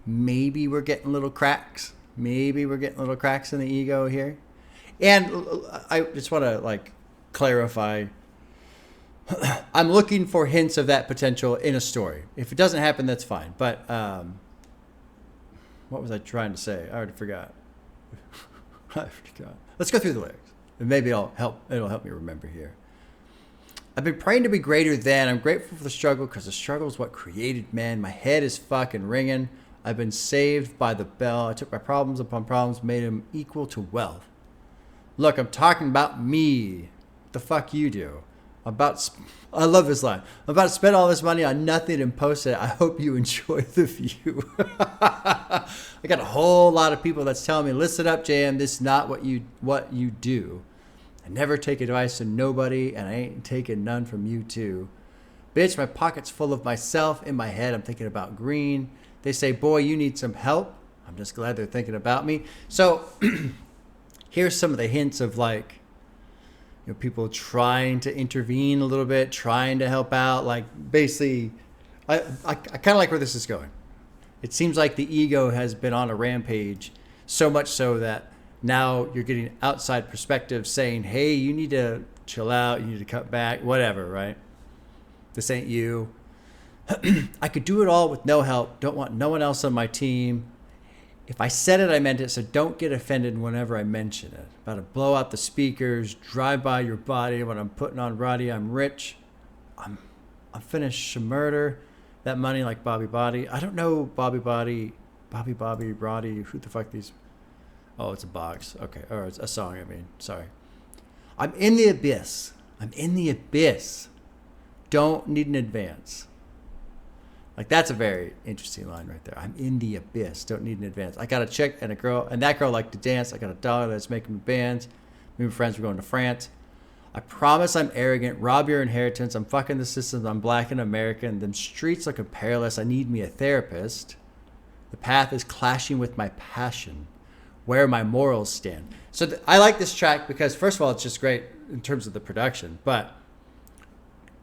Maybe we're getting little cracks. Maybe we're getting little cracks in the ego here. And I just want to clarify. I'm looking for hints of that potential in a story. If it doesn't happen, that's fine. But what was I trying to say? I already forgot. Let's go through the lyrics, and maybe it'll help me remember here. I've been praying to be greater than. I'm grateful for the struggle because the struggle is what created man. My head is fucking ringing. I've been saved by the bell. I took my problems upon problems, made them equal to wealth. Look, I'm talking about me. What the fuck you do? I love this line. I'm about to spend all this money on nothing and post it. I hope you enjoy the view. I got a whole lot of people that's telling me, listen up, JM, this is not what you do. I never take advice from nobody, and I ain't taking none from you too. Bitch, my pocket's full of myself. In my head, I'm thinking about green. They say, boy, you need some help. I'm just glad they're thinking about me. So here's some of the hints of people trying to intervene a little bit, trying to help out. Basically, I kind of like where this is going. It seems like the ego has been on a rampage, so much so that now you're getting outside perspective saying, hey, you need to chill out, you need to cut back, whatever, right? This ain't you. I could do it all with no help. Don't want no one else on my team. If I said it, I meant it, so don't get offended whenever I mention it. About to blow out the speakers, drive by your body when I'm putting on Roddy. I'm rich. I'm finished murder. That money like Bobby Body. I don't know Bobby Body, Roddy, who the fuck these... Oh, it's a box. Okay, or it's a song, sorry. I'm in the abyss. I'm in the abyss. Don't need an advance. That's a very interesting line right there. I'm in the abyss. Don't need an advance. I got a chick and a girl, and that girl liked to dance. I got a dog that's making me bands. Me and my friends were going to France. I promise I'm arrogant. Rob your inheritance. I'm fucking the system. I'm black and American. Them streets looking perilous. I need me a therapist. The path is clashing with my passion. Where my morals stand. So I like this track because, first of all, it's just great in terms of the production. But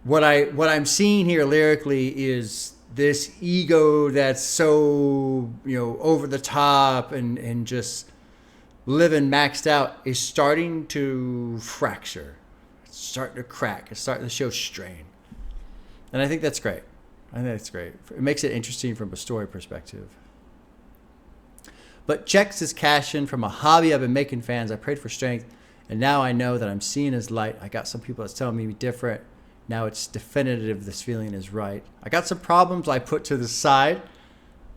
what I'm seeing here lyrically is this ego that's so over the top and just living maxed out is starting to fracture. It's starting to crack. It's starting to show strain. And I think that's great. It makes it interesting from a story perspective. But checks is cashing from a hobby. I've been making fans. I prayed for strength. And now I know that I'm seeing his light. I got some people that's telling me different. Now it's definitive this feeling is right. I got some problems I put to the side.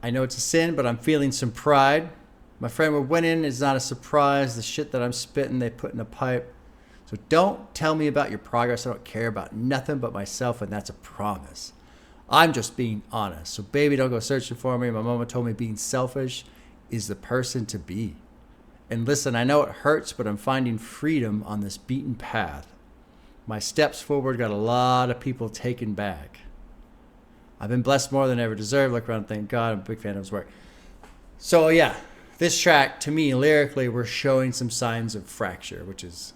I know it's a sin, but I'm feeling some pride. My friend, we're winning. It's not a surprise. The shit that I'm spitting, they put in a pipe. So don't tell me about your progress. I don't care about nothing but myself, and that's a promise. I'm just being honest. So baby, don't go searching for me. My mama told me being selfish is the person to be. And listen, I know it hurts, but I'm finding freedom on this beaten path. My steps forward got a lot of people taken back. I've been blessed more than I ever deserved. Look around, thank God. I'm a big fan of his work. So yeah, this track, to me, lyrically, we're showing some signs of fracture, which is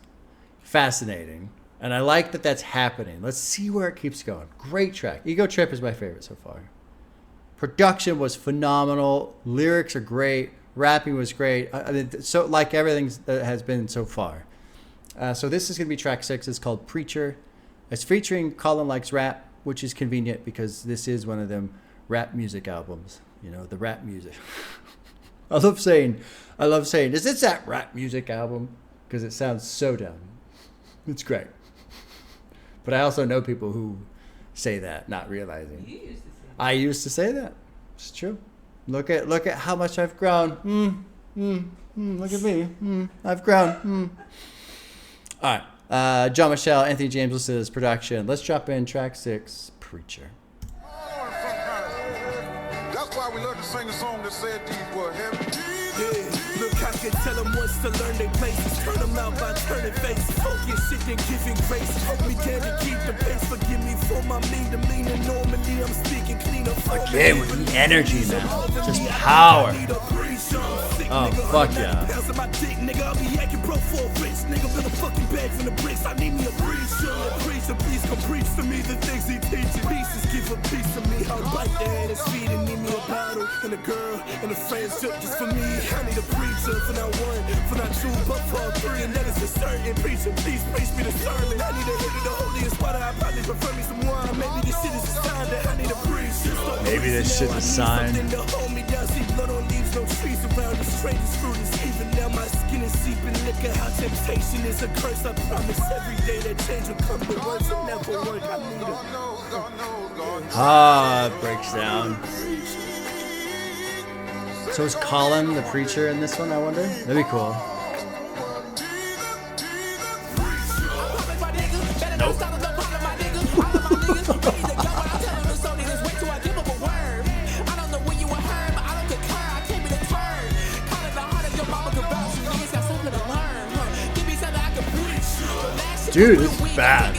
fascinating. And I like that that's happening. Let's see where it keeps going. Great track. Egotrip is my favorite so far. Production was phenomenal. Lyrics are great. Rapping was great. I mean, so like everything that has been so far. So this is going to be track 6. It's called Preacher. It's featuring Colin Likes Rap, which is convenient because this is one of them rap music albums. You know, the rap music. I love saying, is this that rap music album? Because it sounds so dumb. It's great. But I also know people who say that, not realizing. You used to say that. I used to say that. It's true. Look at how much I've grown. Look at me. I've grown. All right. John Michel, Anthony James, listen to this production. Let's drop in track 6, Preacher. That's why we love to sing a song that said these were heavy. Yeah, look, I can tell them what's to learn their places. Turn them out by turning faces. Focus shit, then giving grace. Help me can to keep the pace. Forgive me for my mean demeanor. Normally I'm speaking cleaner. Again with the energy, man. Just power. Oh, fuck yeah. My dick, nigga, I'll be acting broke for a rich nigga. Build a fucking bag from the bricks. I need me a preacher. Preacher, please come preach to me the things he teaches. Pieces give a piece of me. I'll bite the head his feet and need me a bottle and a girl and a friend's trip just for me. I need a preacher for not one, for not two, but for three, and that is for certain. Preacher, please preach me the sermon. I need a hit of the holiest water. I probably prefer me some wine. Maybe this shit is a sign that I need a preacher. Maybe this shit is a sign. To hold me down, see blood on leaves, no trees around. The strangest fruit is even now. My skin is seeping. Look at how temptation is a curse. I promise every day that change will come. The words will never work. I need a It breaks down. So is Colin the preacher in this one, I wonder? That'd be cool. Dude, this is bad.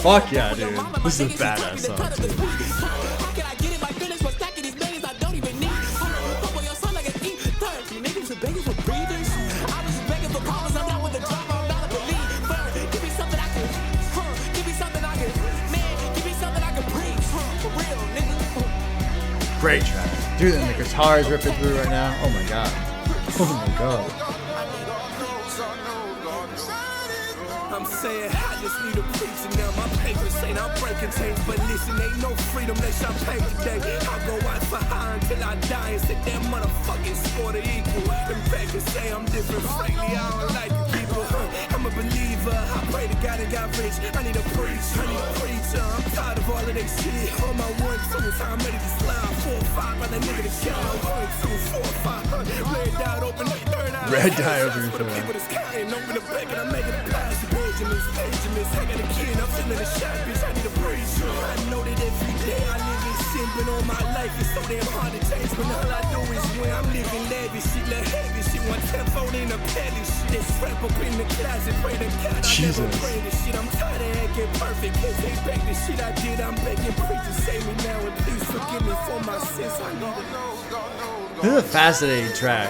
Fuck yeah, dude. This is a badass song, too. Great track. Dude, and the guitar is ripping through right now. Oh my god. Oh my god. I'm saying I just need a preacher now. My papers saying I'm breaking chains, but listen, ain't no freedom unless I'm paid today. I'll go out for high until I die and sit that motherfucking score to equal. And back and say I'm different, frankly, I don't like people. I'm a believer, I pray to God and got rich. I need a preacher, I'm tired of all of that shit. On my 1, 2, I'm ready to slide. 4, 5, on that nigga to count. 1, 2, 4, 5, red dot open the third eye. Red dot open the For the third eye. people that's counting, open the back and I'm making a pass. Benjamins, I got a kid, I'm feeling a shot, bitch, I need a preacher. I know that every day I live in sin, but all my life is so damn hard to change. But all I do is when I'm living lavish, shit like heavy shit, 1/10 in a pellet shit. That's strap up in the closet, pray to God, I never pray this shit. I'm tired of acting perfect, can't take back the shit I did. I'm begging preachers, save me now and please forgive me for my sins. I need a This is a fascinating track.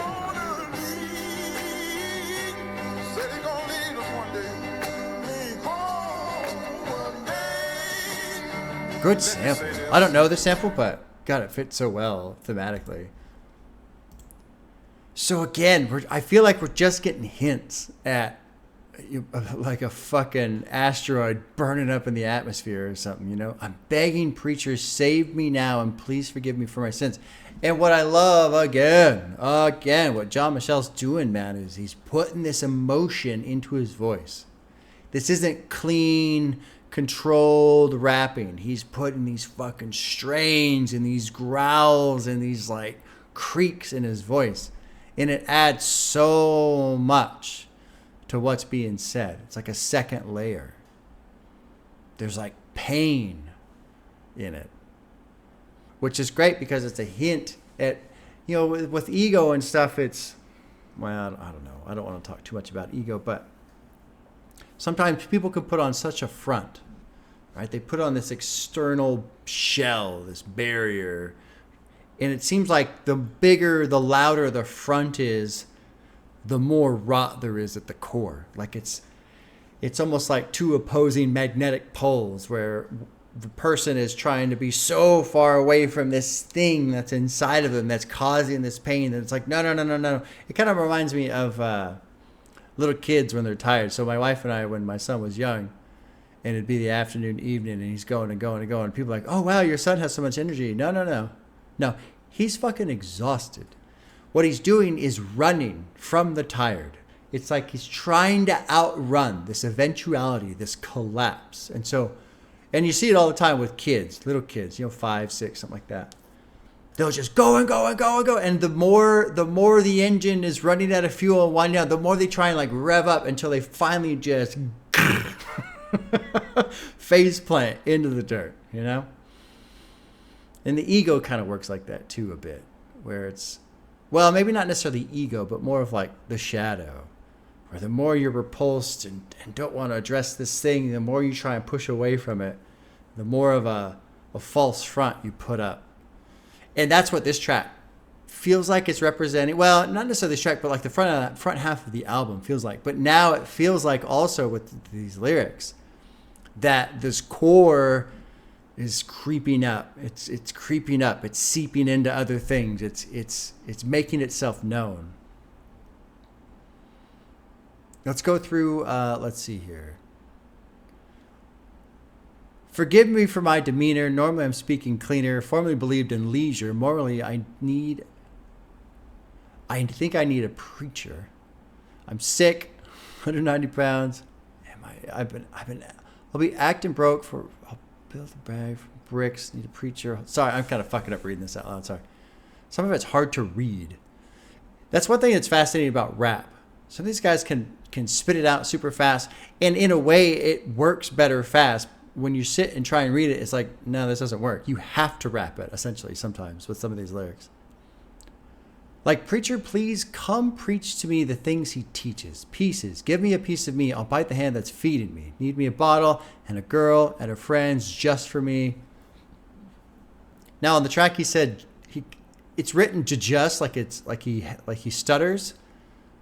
Good sample. I don't know the sample, but God, it fits so well thematically. So again, I feel like we're just getting hints at like a fucking asteroid burning up in the atmosphere or something, you know? I'm begging preachers, save me now and please forgive me for my sins. And what I love, again, what John Michel's doing, man, is he's putting this emotion into his voice. This isn't clean, controlled rapping. He's putting these fucking strains and these growls and these like creaks in his voice. And it adds so much to what's being said. It's like a second layer. There's like pain in it, which is great because it's a hint at, you know, with ego and stuff, it's, well, I don't know. I don't want to talk too much about ego, but sometimes people can put on such a front, right? They put on this external shell, this barrier, And it seems like the bigger, the louder the front is, the more rot there is at the core. Like it's almost like two opposing magnetic poles where the person is trying to be so far away from this thing that's inside of them that's causing this pain that it's like, no. It kind of reminds me of little kids when they're tired. So my wife and I, when my son was young, and it'd be the afternoon, evening, and he's going and going and going. People are like, oh, wow, your son has so much energy. No. He's fucking exhausted. What he's doing is running from the tired. It's like he's trying to outrun this eventuality, this collapse. And you see it all the time with kids, little kids, 5, 6, something like that. They'll just go and go and go and go. And the more the engine is running out of fuel and winding down, the more they try and like rev up until they finally just face plant into the dirt, And the ego kind of works like that too a bit, where it's, well, maybe not necessarily ego, but more of like the shadow, where the more you're repulsed and don't want to address this thing, the more you try and push away from it, the more of a false front you put up. And that's what this track feels like it's representing. Well, not necessarily this track, but like the front half of the album feels like. But now it feels like also with these lyrics that this core is creeping up. It's creeping up. It's seeping into other things. It's making itself known. Let's go through. Let's see here. Forgive me for my demeanor. Normally I'm speaking cleaner. Formerly believed in leisure. Morally I think I need a preacher. I'm sick. 190 pounds. I'll be acting broke for. I'll build a bag for bricks. Need a preacher. Sorry, I'm kind of fucking up reading this out loud. Sorry. Some of it's hard to read. That's one thing that's fascinating about rap. Some of these guys can spit it out super fast, and in a way, it works better fast. When you sit and try and read it, it's like, no, this doesn't work. You have to rap it, essentially, sometimes with some of these lyrics. Like, preacher, please come preach to me the things he teaches. Pieces. Give me a piece of me. I'll bite the hand that's feeding me. Need me a bottle and a girl and her friends just for me. Now, on the track, he said, it's written just like it's like he stutters.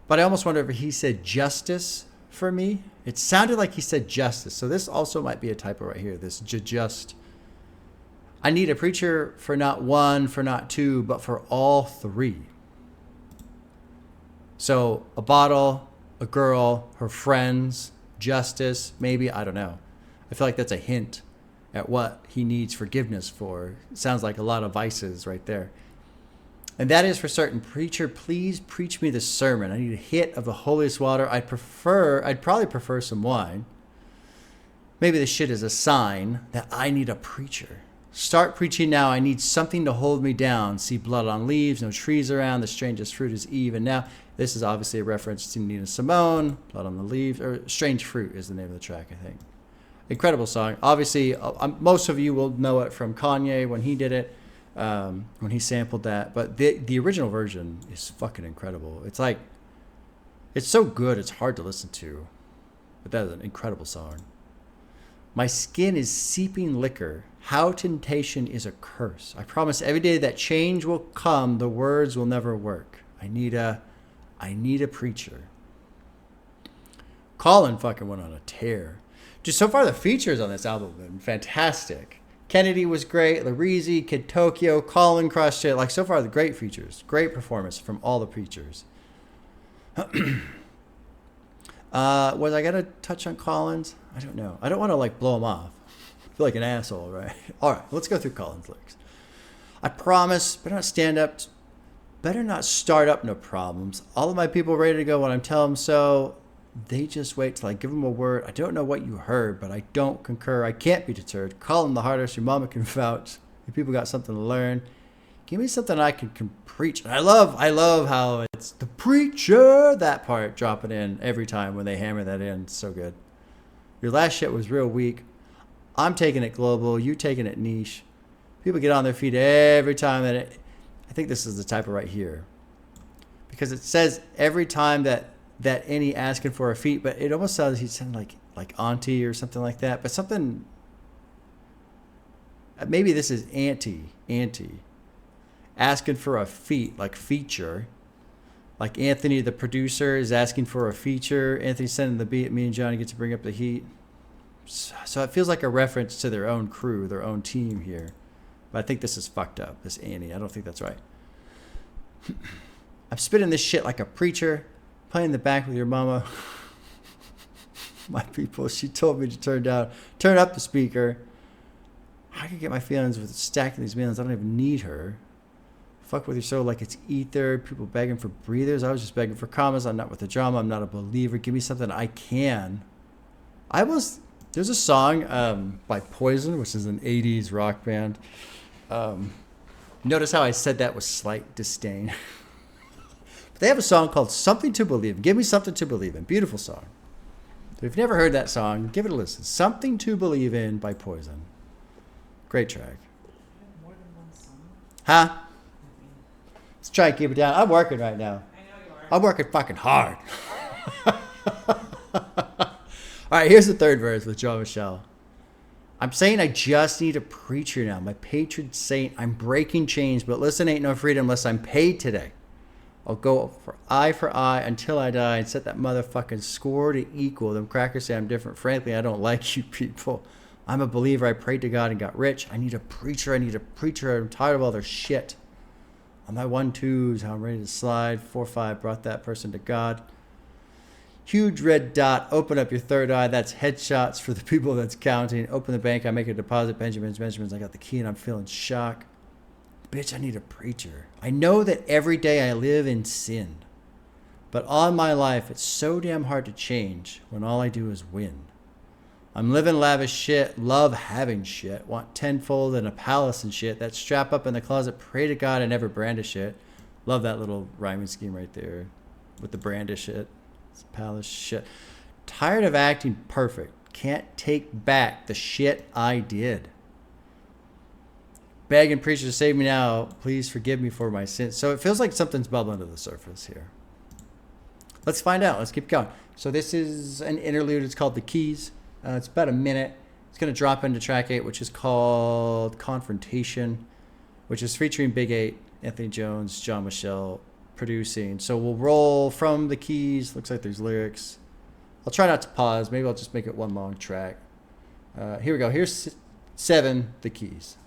But I almost wonder if he said justice for me. It sounded like he said justice. So this also might be a typo right here. This just. I need a preacher for not one, for not two, but for all three. So a bottle, a girl, her friends, justice, maybe, I don't know. I feel like that's a hint at what he needs forgiveness for. It sounds like a lot of vices right there. And that is for certain. Preacher, please preach me the sermon. I need a hit of the holiest water. I'd probably prefer some wine. Maybe this shit is a sign that I need a preacher. Start preaching now. I need something to hold me down. See blood on leaves, no trees around. The strangest fruit is Eve. And now, this is obviously a reference to Nina Simone. Blood on the leaves, or Strange Fruit is the name of the track, I think. Incredible song. Obviously, most of you will know it from Kanye when he did it. When he sampled that, but the original version is fucking incredible. It's like, it's so good it's hard to listen to, but that is an incredible song. My skin is seeping liquor. How temptation is a curse. I promise every day that change will come, the words will never work. I need a preacher. Colin fucking went on a tear. Just so far the features on this album have been fantastic. Kennedy was great. Larizi, Kid Tokyo, Colin crushed it. Like, so far, the great features. Great performance from all the features. Was I going to touch on Colin's? I don't know. I don't want to, like, blow him off. I feel like an asshole, right? All right, let's go through Colin's lyrics. I promise, better not start up no problems. All of my people ready to go when I'm telling them so. They just wait till I give them a word. I don't know what you heard, but I don't concur. I can't be deterred. Call them the hardest. Your mama can vouch. Your people got something to learn. Give me something I can preach. And I love how it's the preacher, that part dropping in every time when they hammer that in. It's so good. Your last shit was real weak. I'm taking it global. You taking it niche. People get on their feet every time that I think this is the typo right here. Because it says every time that any asking for a feat, but it almost sounds, he sounded like auntie or something like that, but something, maybe this is auntie. asking for a feature. Like Anthony, the producer, is asking for a feature. Anthony's sending the beat. Me and Johnny get to bring up the heat. So it feels like a reference to their own crew, their own team here. But I think this is fucked up, this Annie. I don't think that's right. I'm spitting this shit like a preacher, playing in the back with your mama. My people, she told me to turn up the speaker. I can get my feelings with stacking these millions. I don't even need her. Fuck with your soul like it's ether. People begging for breathers. I was just begging for commas. I'm not with the drama. I'm not a believer. Give me something I can. There's a song by Poison, which is an 80s rock band. Notice how I said that with slight disdain. But they have a song called Something to Believe in. Give me something to believe in. Beautiful song. If you've never heard that song, give it a listen. Something to Believe in by Poison. Great track. More than one song. Huh? Let's try and keep it down. I'm working right now. I know you are. I'm working fucking hard. All right, here's the third verse with Michel. I'm saying I just need a preacher now. My patron saint. I'm breaking chains, but listen, ain't no freedom unless I'm paid today. I'll go for eye until I die and set that motherfucking score to equal. Them crackers say I'm different. Frankly, I don't like you people. I'm a believer. I prayed to God and got rich. I need a preacher. I'm tired of all their shit. On my 1-2s, how I'm ready to slide. 4-5, brought that person to God. Huge red dot. Open up your third eye. That's headshots for the people that's counting. Open the bank. I make a deposit. Benjamin's. I got the key and I'm feeling shock. Bitch, I need a preacher. I know that every day I live in sin. But all my life, it's so damn hard to change when all I do is win. I'm living lavish shit, love having shit, want tenfold in a palace and shit. That strap up in the closet, pray to God I never brandish it. Love that little rhyming scheme right there with the brandish it. It's palace shit. Tired of acting perfect. Can't take back the shit I did. Begging preacher to save me now. Please forgive me for my sins. So it feels like something's bubbling to the surface here. Let's find out. Let's keep going. So this is an interlude. It's called The Keys. It's about a minute. It's going to drop into track 8, which is called Confrontation, which is featuring Big 8, Anthony Jones, John Michel producing. So we'll roll from The Keys. Looks like there's lyrics. I'll try not to pause. Maybe I'll just make it one long track. Here we go. Here's 7, The Keys.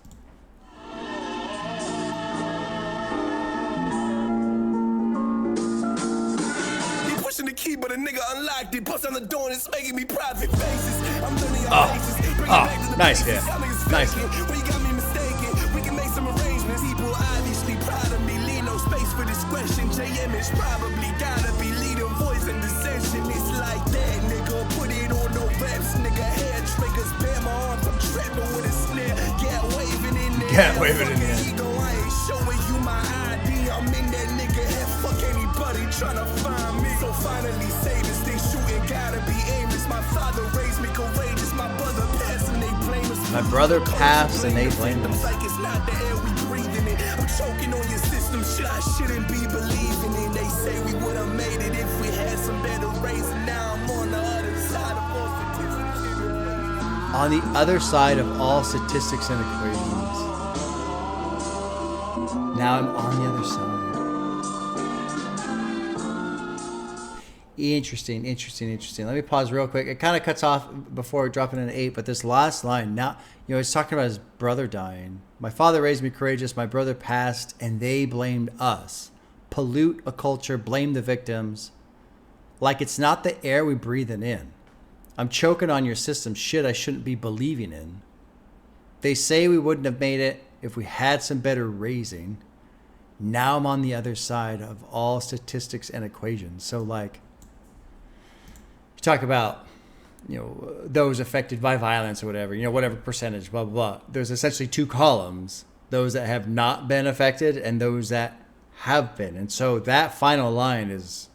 Pushing the key, but a nigga unlocked it. Bust on the door and it's making me private faces. I'm learning your faces. Bring it back to the nice, basics. yeah. Y'all niggas Nice. faking. Well, you got me mistaken. We can make some arrangements. People obviously proud of me. Leave no space for discretion. JM is probably gotta be leading voice in dissension. It's like that, nigga. Put it on no reps, nigga. Hair triggers, bear my arms. I'm trapping with a snare. Get waving in there. Cat waving in there. Ego, I ain't showing you my ID. I'm in that nigga head. Fuck anybody tryna find me. So finally say this, they shooting gotta be aimless. My father raised me courageous. My brother passed and they blame us. My brother passed and they blame us. Like it's not the air we breathing in. I'm choking on your system. Shit I shouldn't be believing in. They say we would have made it if we had some better race. And now I'm on the other side of all statistics. On the other side of all statistics and equations. Now I'm on the other side. Interesting. Let me pause real quick. It kind of cuts off before dropping into 8, but this last line, now, he's talking about his brother dying. My father raised me courageous. My brother passed, and they blamed us. Pollute a culture, blame the victims. Like it's not the air we breathing in. I'm choking on your system. Shit I shouldn't be believing in. They say we wouldn't have made it if we had some better raising. Now I'm on the other side of all statistics and equations. So like, you talk about, those affected by violence or whatever, whatever percentage, blah, blah, blah. There's essentially 2 columns, those that have not been affected and those that have been. And so that final line is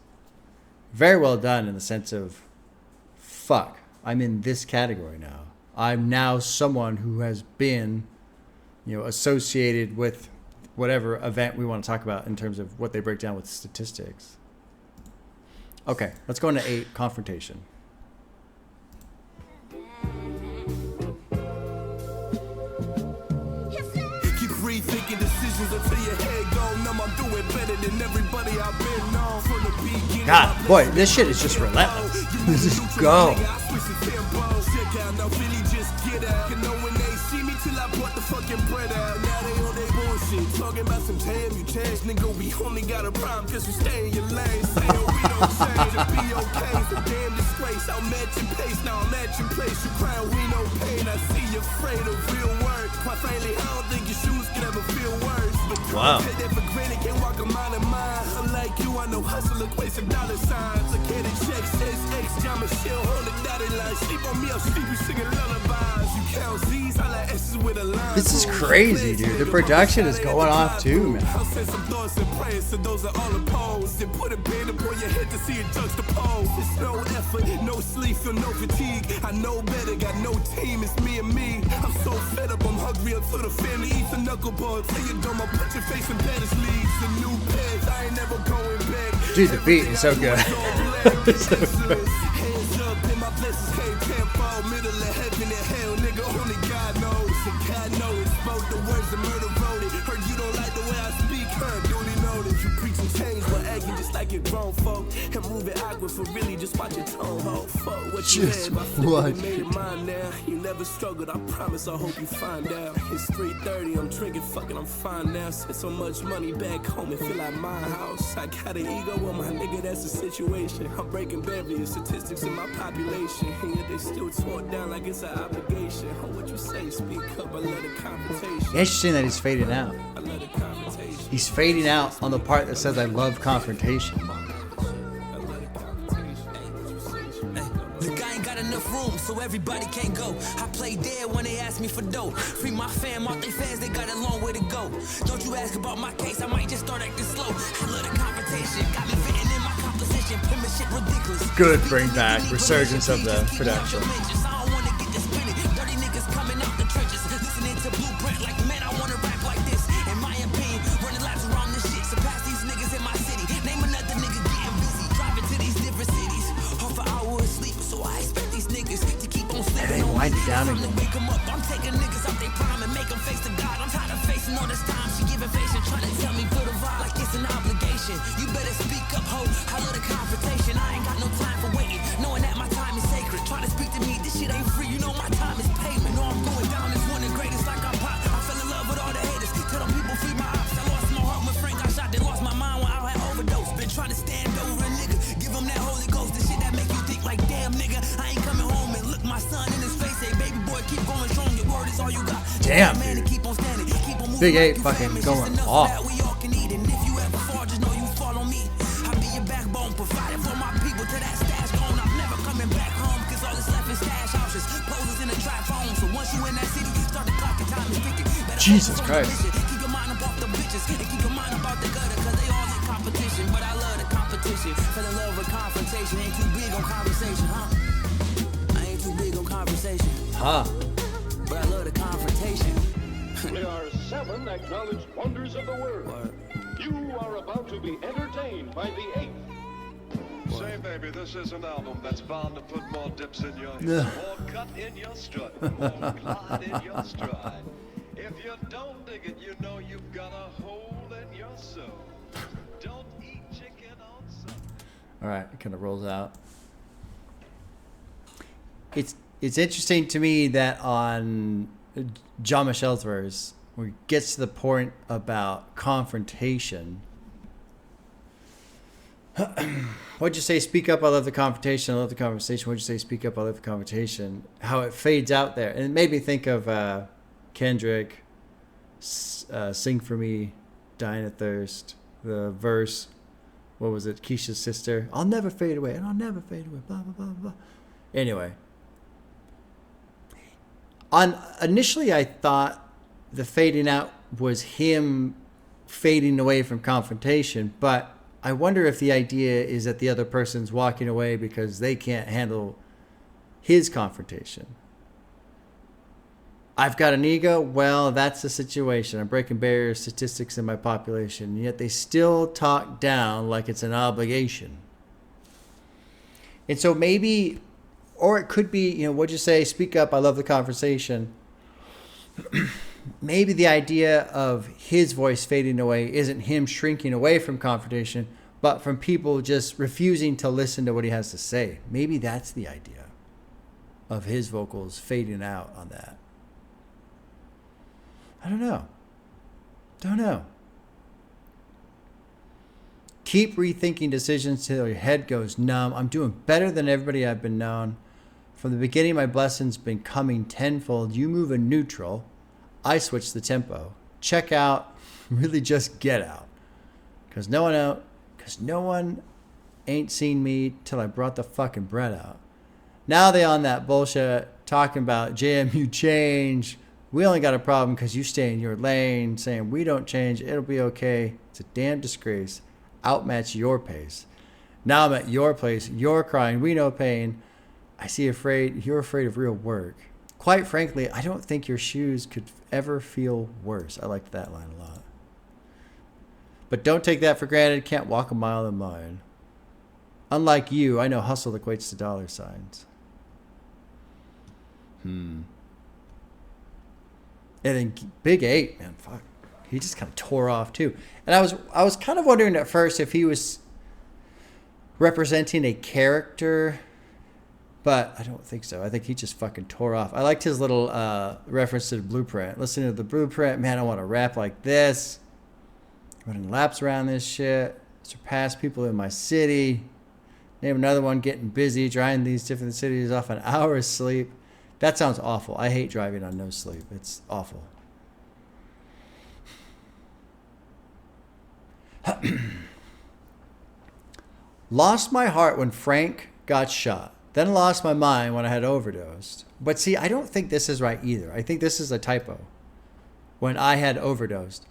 very well done in the sense of, fuck, I'm in this category now. I'm now someone who has been, associated with whatever event we want to talk about in terms of what they break down with statistics. Okay, let's go into 8, Confrontation. Keep rethinking decisions until your head go numb. I'm doing better than everybody I've been on from the beginning. God, boy, this shit is just relentless. Just go. Talking about some damn you changed, nigga. We only got a problem cause we stay in your lane. Saying we don't change and be okay. So damn disgrace, I'll match your pace. Now I'm at your place. You crying, we no pain. I see you afraid of real work. Quite frankly, I don't think your shoes can ever feel worse. But you take that for granted, can't walk a mile in mine. Unlike you, I know hustle equates to dollar signs. I get it, checks, SX, John Michel on the dotted line. Sleep on me, I'll sleep you singing lullabies. You count Z's, I like S's with a line. This is crazy, dude. The production is going off too, man. I'll send some thoughts and prayers to those that all opposed. And put a band upon your head to see it juxtaposed. It's no effort, no sleep, feel no fatigue. I know better, got no team, it's me and me. I'm so fed up, I'm hungry until the family eats a knuckleball. Tell your dome, I'll put your face in baddest leagues. The new pets, I ain't never going back. Dude, the beat is so good. Hands up, and my blessings came tenfold. Middle of heaven and hell, nigga, only God knows. And God knows, spoke the words the murder wrote it. Heard you don't like the way I speak, duly noted. You preaching change, but acting just like you're grown folk. And moving awkward for really just watch your tone hold. Fuck what you Just had, I feel watch you made it mine now. You never struggled, I promise, I hope you find out. It's 3:30, I'm drinking, fucking, I'm fine now. Spent so much money back home, it feel like my house. I got an ego on my nigga, that's the situation. I'm breaking barriers, statistics in my population. And yet they still talk down like it's an obligation. Oh, what you say, speak up, I love the confrontation. Interesting that he's fading out. I love the confrontation. He's fading out on the part that says I love confrontation. Look, I ain't got enough room, so everybody can't go. I play dead when they ask me for dough. Free my fam, all they fans, they got a long way to go. Don't you ask about my case, I might just start acting slow. I love the confrontation, got me fitting in my composition. Pimpin' shit ridiculous. Good bring back resurgence of the production. I don't wanna get this spinning. Dirty niggas coming out the trenches. Listening to Blueprint like, man, I wanna rap like this. In my opinion, running laps around this shit. Surpass these niggas in my city. Name another nigga getting busy. Driving to these different cities. Half an hour of sleep, so I expect these niggas to keep on slipping on wind me. it down From again. to wake 'em up, I'm taking niggas out they prime and make 'em face to God. I'm tired of facing all this time. She giving face and trying to tell me feel the vibe like it's an obligation. You better speak up, ho. I love the confrontation. I ain't got no time for waiting. Knowing that my time is sacred. Try to speak to me, this shit ain't free. You know my time is payment. No, I'm going down as one of the greatest like I'm pop. I fell in love with all the haters. Tell them people free my ops. I lost my heart when Frank got shot. They lost my mind when I had overdose. Been trying to stand over a nigga. Give him that Holy Ghost. The shit that make you think like, damn nigga, I ain't coming home and look my son in his face. Say, baby boy, keep going strong. Your word is all you got. Damn, Man, dude. keep on standing. Keep on moving Big like Eight you fucking famous. going Just enough off. that we all can eat. And if you ever fall, just know you fall on me. I be your backbone, providing for my people till that stash gone. I'm never coming back home, cause all that's left is stash houses. Poses in a trap phone. So once you in that city, start the clock and time is ticking. Better Jesus focus on the Christ. mission. Keep your mind about the bitches and keep your mind about the gutter, cause they all in competition. But I love the competition. Fell in love with confrontation. Ain't too big on conversation, huh? I ain't too big on conversation. Huh. But I love the confrontation. There are 7 acknowledged wonders of the world. You are about to be entertained by the 8th. Say, baby, this is an album that's bound to put more dips in your Yeah. hips, more cut in your strut, more glide in your stride. If you don't dig it, you know you've got a hole in your soul. Don't eat chicken on Sunday. All right, it kind of rolls out. It's interesting to me that on Jean Michel's verse, where he gets to the point about confrontation. What'd you say? Speak up. I love the confrontation. I love the conversation. What'd you say? Speak up. I love the confrontation. How it fades out there, and it made me think of Kendrick, "Sing for Me," "Dying of Thirst." The verse, what was it? Keisha's sister. I'll never fade away, and I'll never fade away. Blah blah blah blah. Anyway, initially I thought the fading out was him fading away from confrontation, but I wonder if the idea is that the other person's walking away because they can't handle his confrontation. I've got an ego. Well, that's the situation. I'm breaking barriers, statistics in my population, yet they still talk down like it's an obligation. And so maybe, or it could be, what'd you say? Speak up. I love the conversation. maybe the idea of his voice fading away isn't him shrinking away from confrontation, but from people just refusing to listen to what he has to say. Maybe that's the idea of his vocals fading out on that. I don't know. Don't know. Keep rethinking decisions till your head goes numb. I'm doing better than everybody I've been known. From the beginning, my blessings been coming tenfold. You move in neutral. I switch the tempo. Check out. Really just get out. Because no one ain't seen me till I brought the fucking bread out. Now they on that bullshit talking about JMU change. We only got a problem because you stay in your lane, saying we don't change, it'll be okay. It's a damn disgrace. Outmatch your pace. Now I'm at your place. You're crying. We know pain. You're afraid of real work. Quite frankly, I don't think your shoes could ever feel worse. I liked that line a lot. But don't take that for granted. Can't walk a mile in mine. Unlike you, I know hustle equates to dollar signs. And then Big 8, man, fuck. He just kind of tore off too. And I was kind of wondering at first if he was representing a character, but I don't think so. I think he just fucking tore off. I liked his little reference to the blueprint. Listening to the blueprint, man, I want to rap like this. Running laps around this shit. Surpass people in my city. Name another one, getting busy, driving these different cities off an hour's sleep. That sounds awful. I hate driving on no sleep. It's awful. Lost my heart when Frank got shot. Then lost my mind when I had overdosed. But see, I don't think this is right either. I think this is a typo. When I had overdosed.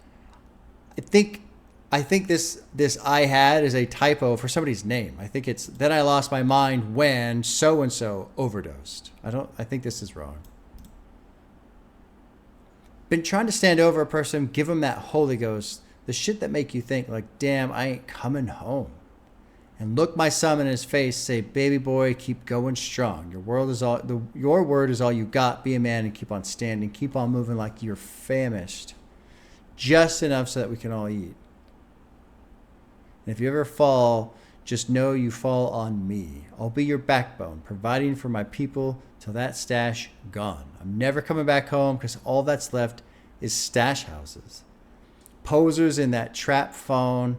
I think this I had is a typo for somebody's name. I think it's then I lost my mind when so and so overdosed. I think this is wrong. Been trying to stand over a person, give them that Holy Ghost, the shit that make you think like, damn, I ain't coming home. And look my son in his face, say, baby boy, keep going strong. Your word is all you got. Be a man and keep on standing. Keep on moving like you're famished. Just enough so that we can all eat. And if you ever fall, just know you fall on me. I'll be your backbone, providing for my people till that stash gone. I'm never coming back home because all that's left is stash houses. Posers in that trap phone.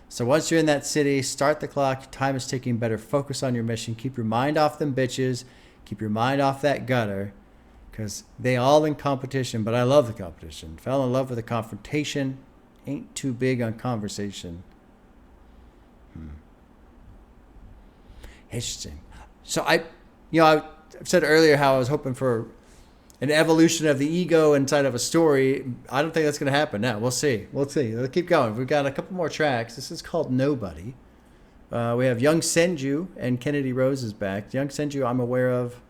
So once you're in that city, start the clock. Time is ticking. Better focus on your mission. Keep your mind off them bitches. Keep your mind off that gutter. Because they all in competition, but I love the competition. Fell in love with the confrontation. Ain't too big on conversation. Interesting. So I've said earlier how I was hoping for an evolution of the ego inside of a story. I don't think that's going to happen now. We'll see. Let's keep going. We've got a couple more tracks. This is called Nobody. We have Young Senju and Kennedy Rose is back. Young Senju I'm aware of.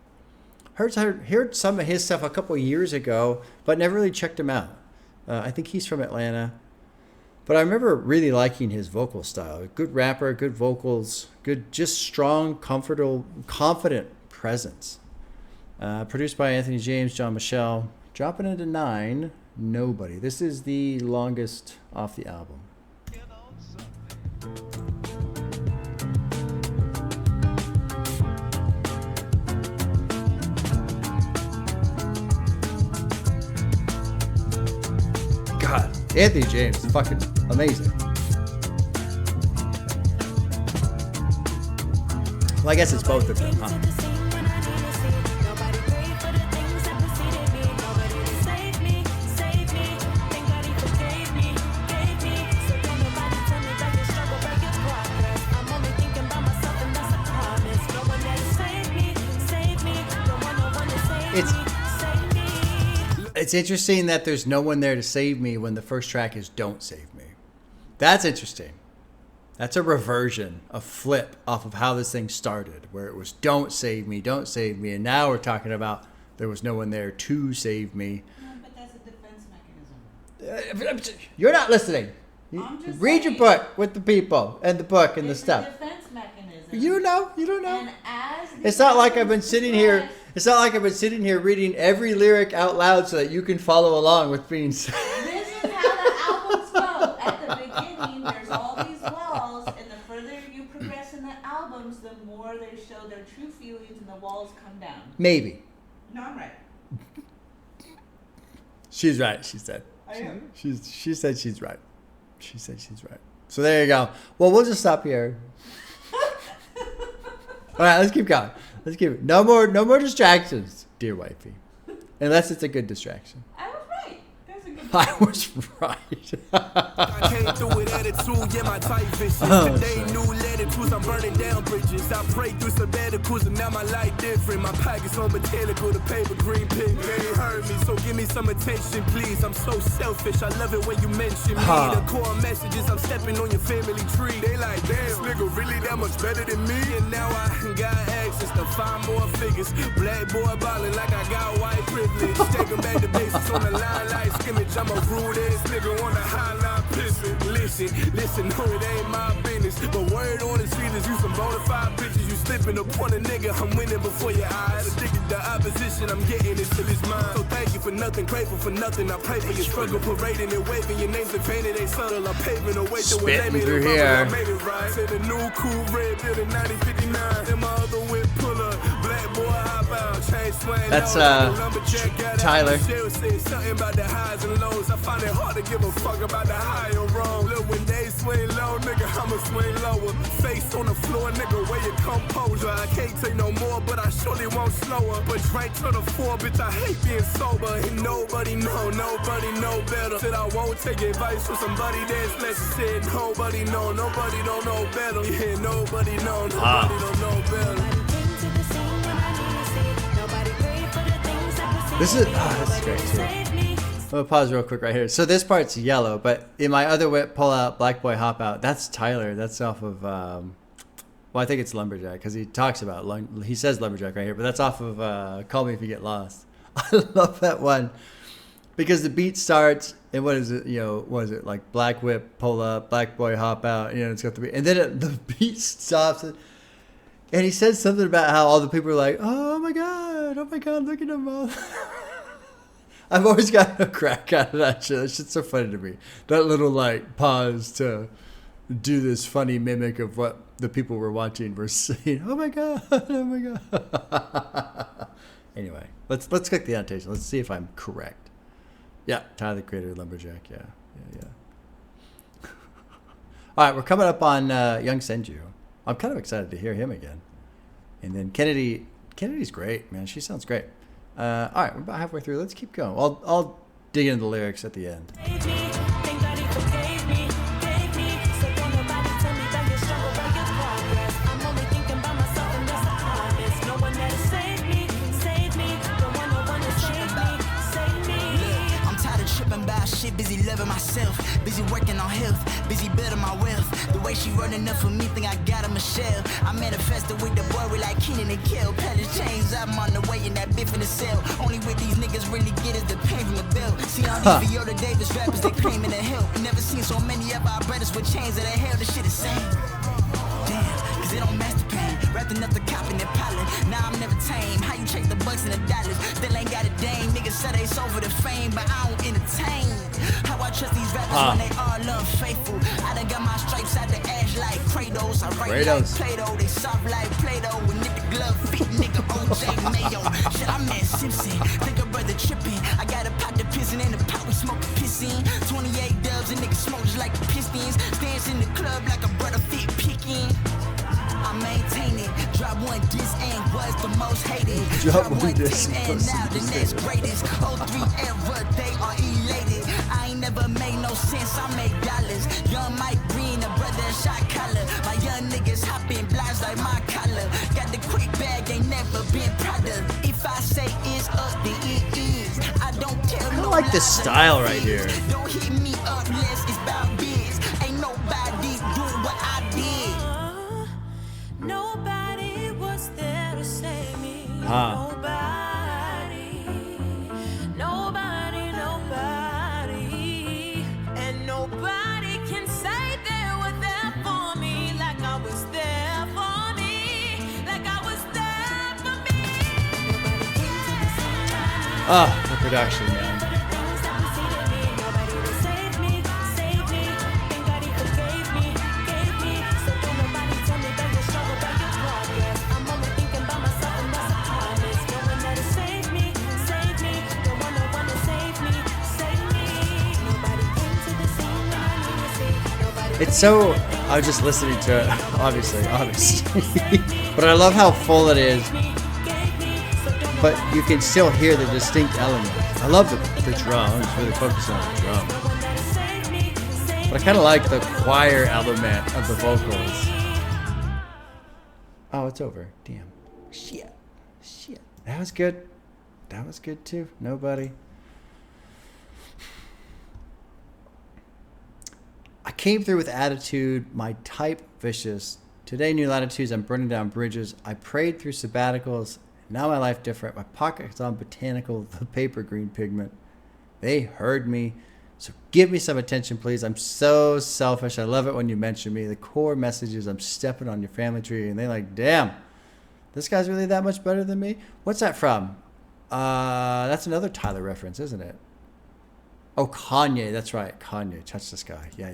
Heard some of his stuff a couple of years ago, but never really checked him out. I think he's from Atlanta. But I remember really liking his vocal style. Good rapper, good vocals, good, just strong, confident presence. Produced by Anthony James, John Michel. Dropping into 9, Nobody. This is the longest off the album. God, Anthony James is fucking amazing. Well, I guess it's both of them, huh? It's interesting that there's no one there to save me when the first track is Don't Save Me. That's interesting. That's a reversion, a flip off of how this thing started, where it was Don't Save Me, and now we're talking about there was no one there to save me. No, but that's a defense mechanism. You're not listening. Read your book with the people and the book and the stuff. It's a defense mechanism. You don't know. And as It's not like I've been sitting here It's not like I've been sitting here reading every lyric out loud so that you can follow along with being. This is how the albums go. At the beginning, there's all these walls, and the further you progress in the albums, the more they show their true feelings, and the walls come down. Maybe. No, I'm right. She's right, she said. I am. She said she's right. She said she's right. So there you go. Well, we'll just stop here. All right, let's keep going. Let's keep it. No more distractions, dear wifey. Unless it's a good distraction. I was right. That's a good I was right. I came through with attitude, yeah, my type vicious. Today, new latitudes, I'm burning down bridges. I pray through sabbaticals, and now my life different. My pockets on botanical, the paper green pig. They ain't heard me, so give me some attention, please. I'm so selfish, I love it when you mention me. The core messages, I'm stepping on your family tree. They like, damn, this nigga really that much better than me? And now I got access to 5 more figures. Black boy ballin' like I got white privilege. Taking back the basics on the line like scrimmage. I'm a rude ass nigga on the high line pissing. Listen, no, it ain't my business. But word on the street is you some bona fide bitches. You slipping upon a nigga, I'm winning before your eyes. Addicted to opposition, I'm getting it till it's mine. So thank you for nothing, grateful for nothing. I pray for your struggle, parading and waving your names and painted they subtle. I'm paving the way to a name through here. I made it right. Said the new cool red building 1959. And my other whip puller, black boy hop out, chain swing. That's Tyler. Something about the highs and lows. I find it hard to give a fuck about the high or wrong. Look, when they swing low, nigga, I'ma swing lower. Face on the floor, nigga, where your composure? I can't take no more, but I surely won't slower. But drank to the 4, bitch, I hate being sober. And nobody know better. Said I won't take advice from somebody that's less. Said nobody don't know better. Yeah, nobody don't know better. This is great too. I'm gonna pause real quick right here. So this part's yellow, but in my other whip, pull out, black boy hop out. That's Tyler. That's off of. Well, I think it's Lumberjack because he talks about. He says Lumberjack right here, but that's off of Call Me If You Get Lost. I love that one because the beat starts and what is it? What is it like? Black whip, pull up, black boy hop out. It's got the beat, and then the beat stops. And he said something about how all the people are like, oh my God, look at him all. I've always gotten a crack out of that shit. That shit's so funny to me. That little pause to do this funny mimic of what the people were watching were saying. Oh my God. Anyway, let's click the annotation. Let's see if I'm correct. Yeah, Tyler the Creator, Lumberjack. Yeah. All right, we're coming up on Young Senju. I'm kind of excited to hear him again. And then Kennedy's great, man. She sounds great. All right, we're about halfway through. Let's keep going. I'll dig into the lyrics at the end. Shit, busy loving myself, busy working on health, busy building my wealth. The way she running up for me, think I got a Michel. I manifested with the boy, we like Keenan and Kel. Palace chains, I'm on the way in that biff in the cell. Only with these niggas really get is the pain from the belt. See all these Viola Davis rappers, they claiming the help. Never seen so many of our brothers with chains that they held. This shit insane. Damn, cause it don't match the pain. Wrapped enough to cop in the pilot. Now I'm never tame. How you check the bucks and the dollars? Still ain't got a dame. Niggas say they sold for the fame, but I don't entertain. How I trust these rappers when they all unfaithful. I done got my stripes out the ash like Kratos. I write like Play-Doh. They soft like Play-Doh. When nigga glove fit, nigga OJ Mayo. Shit, I'm Matt Simpson. Think a brother tripping. I got a pot to pissin' in the pot we smoke a pissin'. 28 dubs and niggas smoke just like the Pistons. Dance in the club like a brother fit picking. I maintain it. Drop one disc and was the most hated. Drop one disc and now the next greatest. 03 era, they are elated. I ain't never made no sense, I make dollars. Young Mike Green, a brother shot collar. My young niggas hopping blinds like my collar. Got the quick bag, ain't never been prouder. If I say it's up, then it is. I don't tell no like this style right here. Don't hit me up, less it's about biz. Ain't nobody doing what I did. Nobody was there to save me. Nobody. And nobody can say they were there for me like I was there for me. Like I was there for me. Nobody The production, man. It's so, I was just listening to it, obviously. But I love how full it is. But you can still hear the distinct element. I love the drum. I'm just really focusing on the drum. But I kind of like the choir element of the vocals. Oh, it's over. Damn. Shit. That was good. That was good too. Nobody. I came through with attitude, my type vicious. Today, new latitudes, I'm burning down bridges. I prayed through sabbaticals. Now my life different. My pocket's on botanical, the paper green pigment. They heard me. So give me some attention, please. I'm so selfish. I love it when you mention me. The core message is I'm stepping on your family tree. And they're like, damn, this guy's really that much better than me? What's that from? That's another Tyler reference, isn't it? Oh, Kanye. That's right. Kanye. Touch the sky. Yeah.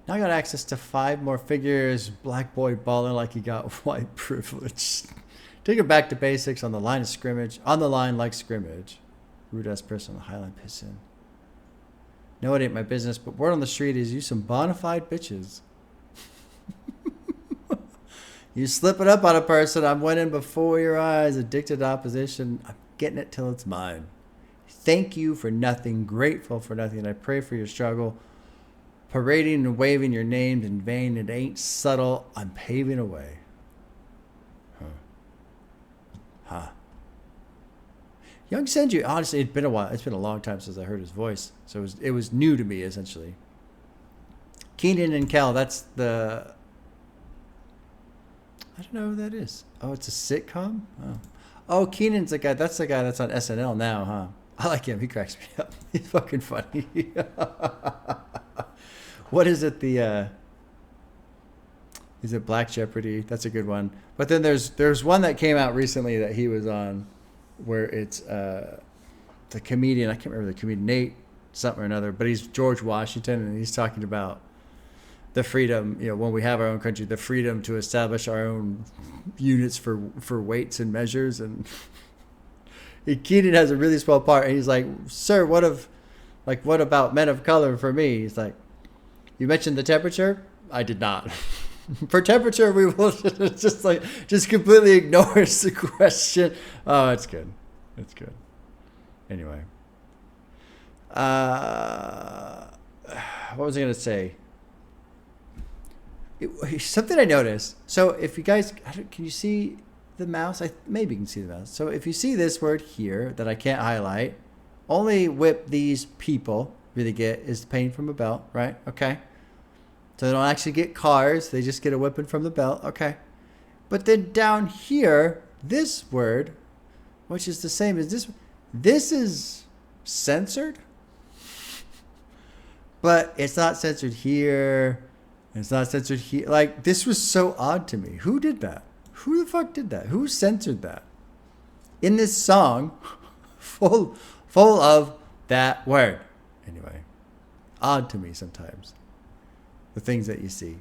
Now I got access to 5 more figures. Black boy balling like he got white privilege. Take it back to basics on the line of scrimmage. On the line like scrimmage. Rude ass person on the highline pissing. No, it ain't my business, but word on the street is you some bona fide bitches. You slip it up on a person, I'm winning before your eyes. Addicted to opposition, I'm getting it till it's mine. Thank you for nothing, grateful for nothing. I pray for your struggle. Parading and waving your names in vain. It ain't subtle. I'm paving a way. Young Senju, honestly, it's been a while. It's been a long time since I heard his voice. So it was new to me, essentially. Keenan and Kel, that's the... I don't know who that is. Oh, it's a sitcom? Oh, Keenan's the guy. That's the guy that's on SNL now, huh? I like him. He cracks me up. He's fucking funny. What is it? Is it Black Jeopardy? That's a good one. But then there's one that came out recently that he was on, where it's the comedian. I can't remember the comedian, Nate something or another. But he's George Washington, and he's talking about the freedom. When we have our own country, the freedom to establish our own units for weights and measures. And Keenan has a really small part, and he's like, "Sir, what about men of color for me?" He's like, "You mentioned the temperature? I did not." For temperature, we will just completely ignores the question. Oh, it's good. It's good. Anyway. What was I going to say? Something I noticed. So if you guys, can you see the mouse? Maybe you can see the mouse. So if you see this word here that I can't highlight, only whip these people really get is paying from a belt, right? Okay. So they don't actually get cars. They just get a whipping from the belt. Okay. But then down here, this word, which is the same as this is censored. But it's not censored here. It's not censored here. Like, this was so odd to me. Who did that? Who the fuck did that? Who censored that? In this song, full of that word. Anyway, odd to me sometimes. The things that you see.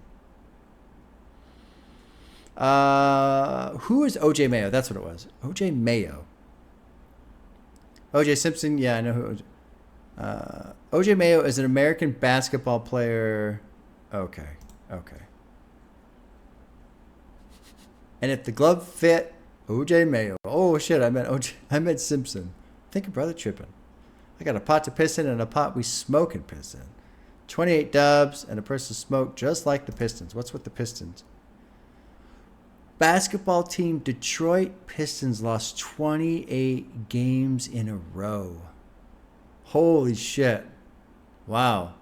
Who is OJ Mayo? That's what it was. OJ Mayo. OJ Simpson. Yeah, I know who. OJ Mayo is an American basketball player. Okay. And if the glove fit, OJ Mayo. Oh shit! I meant Simpson. I think your brother tripping. I got a pot to piss in and a pot we smoke and piss in. 28 dubs and a person smoked just like the Pistons. What's with the Pistons? Basketball team Detroit Pistons lost 28 games in a row. Holy shit. Wow.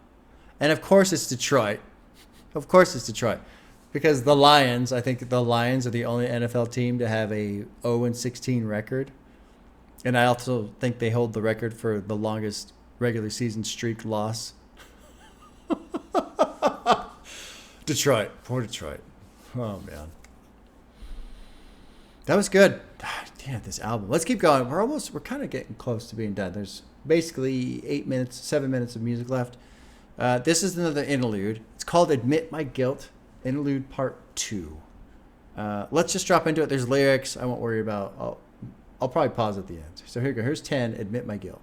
And of course it's Detroit. Because the Lions, I think the Lions are the only NFL team to have a 0-16 record. And I also think they hold the record for the longest regular season streak loss. Poor Detroit. Oh man, that was good. Damn, this album. Let's keep going. We're kind of getting close to being done. There's basically 7 minutes of music left. This is another interlude. It's called Admit My Guilt, Interlude Part 2. Let's just drop into it. There's lyrics I won't worry about. I'll probably pause at the end. So here we go. Here's 10, Admit My Guilt.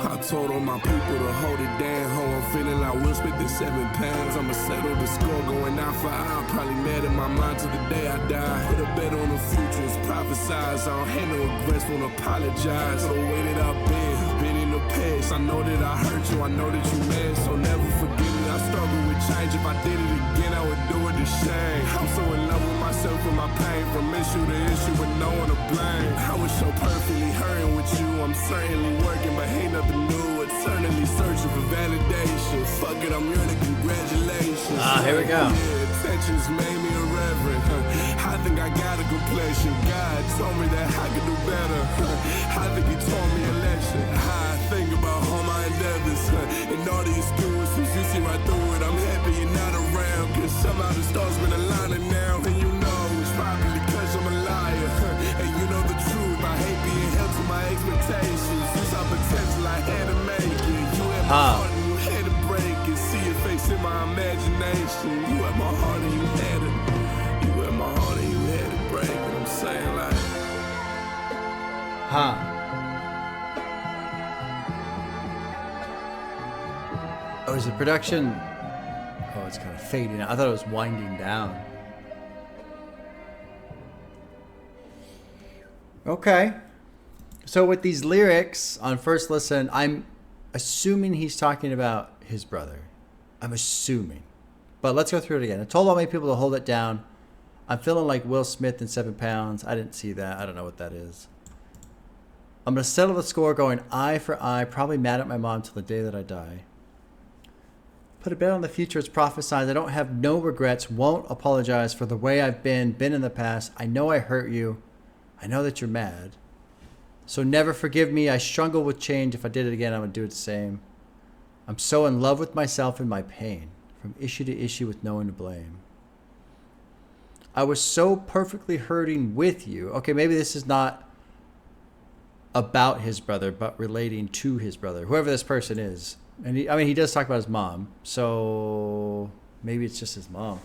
I told all my people to hold it down. Ho, I'm feeling like Will Smith at 7 pounds. I'ma settle the score, going out for hour. Probably mad in my mind till the day I die. Put a bet on the future, it's prophesized. I don't have no regrets, won't apologize for the way that I've been in the past. I know that I hurt you, I know that you mad, so never forgive me. I struggle with change. If I did it again, I would do it the same. I'm so in love with myself and my pain, from issue to issue with no one to blame. I was so perfectly hurting with you. I'm certainly working, but ain't nothing new. Eternally searching for validation. Fuck it, I'm yearning. Congratulations. Here we go. Yeah, attention's made me irreverent. I think I got a complexion. God told me that I could do better. I think he taught me a lesson. I think about all my endeavors and all the excuses. You see right through it. I'm happy you're not around, cause somehow the stars been aligning now. And you know it's probably because I'm a liar. And you know the truth. I hate being held to my expectations. Since our potential I had to make it. You had my heart and you had to break it. See your face in my imagination. You had my heart and you had it. You had my heart and you had to break it. I'm saying like Oh, is the production? Oh, it's kind of fading out. I thought it was winding down. Okay. So with these lyrics on first listen, I'm assuming he's talking about his brother. I'm assuming. But let's go through it again. I told all my people to hold it down. I'm feeling like Will Smith in 7 pounds. I didn't see that. I don't know what that is. I'm going to settle the score going eye for eye. Probably mad at my mom till the day that I die. Put a bet on the future. It's prophesied. I don't have no regrets. Won't apologize for the way I've been in the past. I know I hurt you. I know that you're mad. So never forgive me. I struggle with change. If I did it again, I would do it the same. I'm so in love with myself and my pain. From issue to issue with no one to blame. I was so perfectly hurting with you. Okay, maybe this is not about his brother, but relating to his brother, whoever this person is. And he does talk about his mom, so maybe it's just his mom.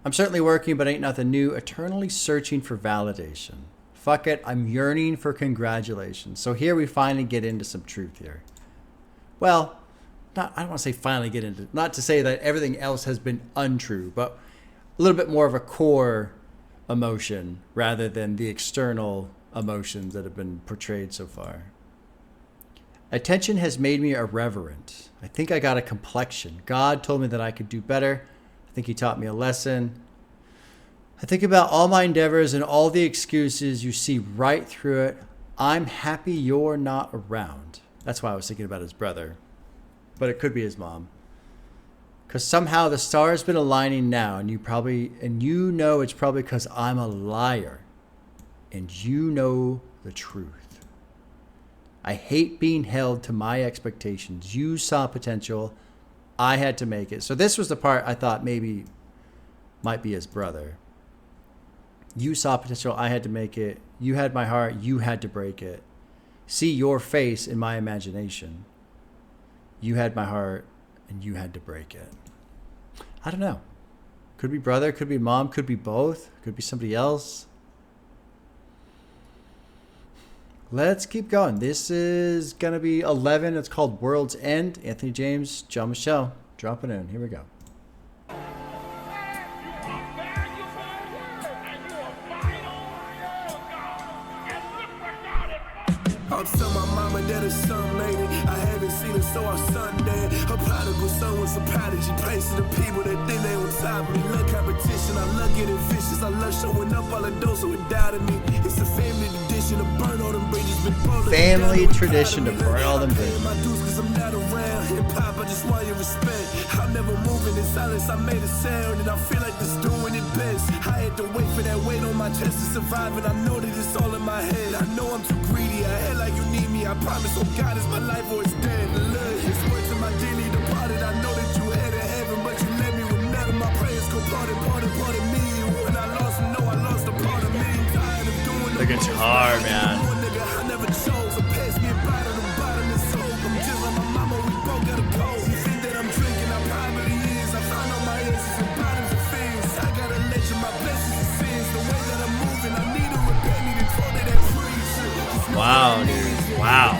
I'm certainly working, but ain't nothing new. Eternally searching for validation. Fuck it, I'm yearning for congratulations. So here we finally get into some truth here. Well, I don't want to say finally get into, not to say that everything else has been untrue, but a little bit more of a core emotion rather than the external emotions that have been portrayed so far. Attention has made me irreverent. I think I got a complexion. God told me that I could do better. I think he taught me a lesson. I think about all my endeavors and all the excuses. You see right through it. I'm happy you're not around. That's why I was thinking about his brother. But it could be his mom. Because somehow the star's been aligning now, and you know it's probably because I'm a liar. And you know the truth. I hate being held to my expectations. You saw potential. I had to make it. So this was the part I thought maybe might be his brother. You saw potential. I had to make it. You had my heart. You had to break it. See your face in my imagination. You had my heart and you had to break it. I don't know. Could be brother, could be mom, could be both, could be somebody else. Let's keep going. This is going to be 11. It's called World's End. Anthony James, John Michel, dropping in. Here we go. I'll tell my mama that her son made it. I haven't seen her, so our son dead. Her prodigal son was apology. Praise to the people that think they on top of me. Love competition, I love getting vicious. I love showing up all of those who would doubt me. It's a family tradition to burn all them bridges. Family tradition to burn all them bridges. My dudes, cause I'm not around. Hip hop, I just want your respect. I'm never moving in silence. I made a sound, and I feel like this doing it best. I had to wait for that weight on my chest to survive, and I know that it's all in my head. I know I'm too greedy. I act like you need me. I promise, oh God, it's my life or it's dead. Look, it's words to my daily departed. I know that you The guitar, man. Wow, dude. Wow.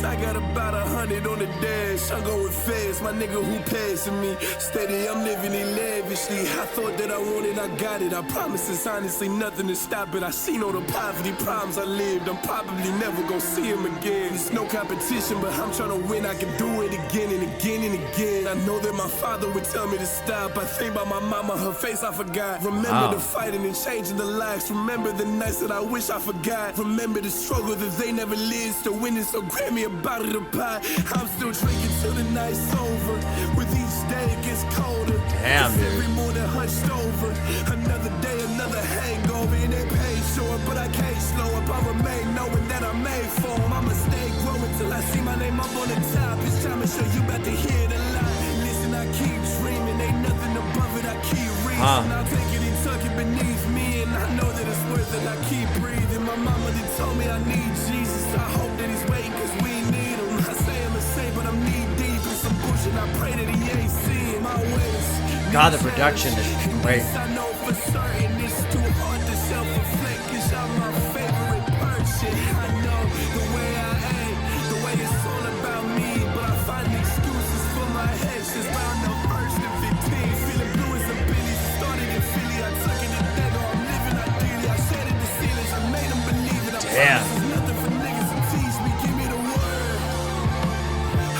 I got about 100 on the dash. I go with fast, my nigga who passing me. Steady, I'm living it lavishly. I thought that I wanted, I got it. I promise it's honestly nothing to stop it. I seen all the poverty problems I lived. I'm probably never gonna see them again. It's no competition, but I'm trying to win. I can do it again and again and again. I know that my father would tell me to stop. I think about my mama, her face I forgot. Remember the fighting and changing the lives. Remember the nights that I wish I forgot. Remember the struggle that they never lived. Still winning, so grab me a bottle of pie. I'm still drinking till the night's over. With each day it gets colder. Damn, dude. Every morning hunched over. Another day, another hangover. And they pay short, but I can't slow up. I remain knowing that I'm made for 'em. I'ma stay growing till I see my name up on the top. It's time to show you about to hear the lie. Listen, I keep dreaming. Ain't nothing above it. I keep reaching. I'll take it and tuck it beneath me. And I know that it's worth it. I keep breathing. My mama did told me I need Jesus. I hope that he's waiting cause we need him. I say I'm a saint, but I'm knee deep in some bullshit. I pray that he ain't seeing my ways. God, the production is great. I know for certain it's too hard to self-reflect. Cause I'm my favorite person. I know the way I act, the way it's all about me. But I find excuses for my head. Since round the first and 15. Feeling blue as a Billy. Started in Philly. I took it to Dego. I'm living ideally. I said it to ceilings. I made them believe it. I Damn. promise there's nothing for niggas to teach me. Give me the word.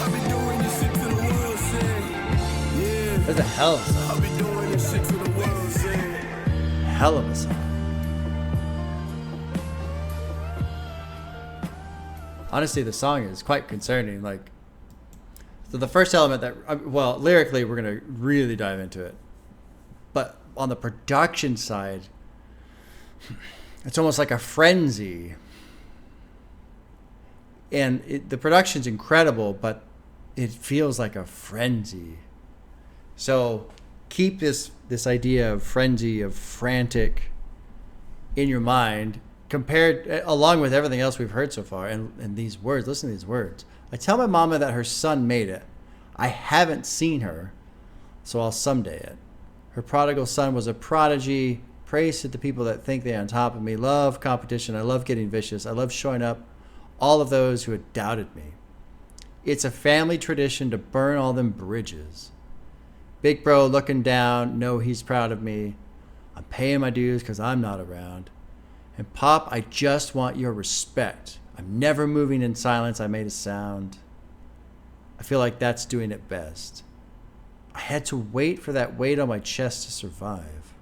I'll be doing this shit to the world, say. Yeah. That's a hell of a song. I'll be doing this shit to the world, say. Hell of a song. Honestly, the song is quite concerning. Like, so the first element that, well, lyrically, we're gonna really dive into it, but on the production side, it's almost like a frenzy. And the production's incredible, but it feels like a frenzy. So keep this idea of frenzy, of frantic, in your mind, compared along with everything else we've heard so far. And these words, listen to these words. I tell my mama that her son made it. I haven't seen her, so I'll someday it. Her prodigal son was a prodigy. Praise to the people that think they're on top of me. Love competition. I love getting vicious. I love showing up. All of those who had doubted me. It's a family tradition to burn all them bridges. Big bro looking down, know he's proud of me. I'm paying my dues because I'm not around. And Pop, I just want your respect. I'm never moving in silence. I made a sound. I feel like that's doing it best. I had to wait for that weight on my chest to survive.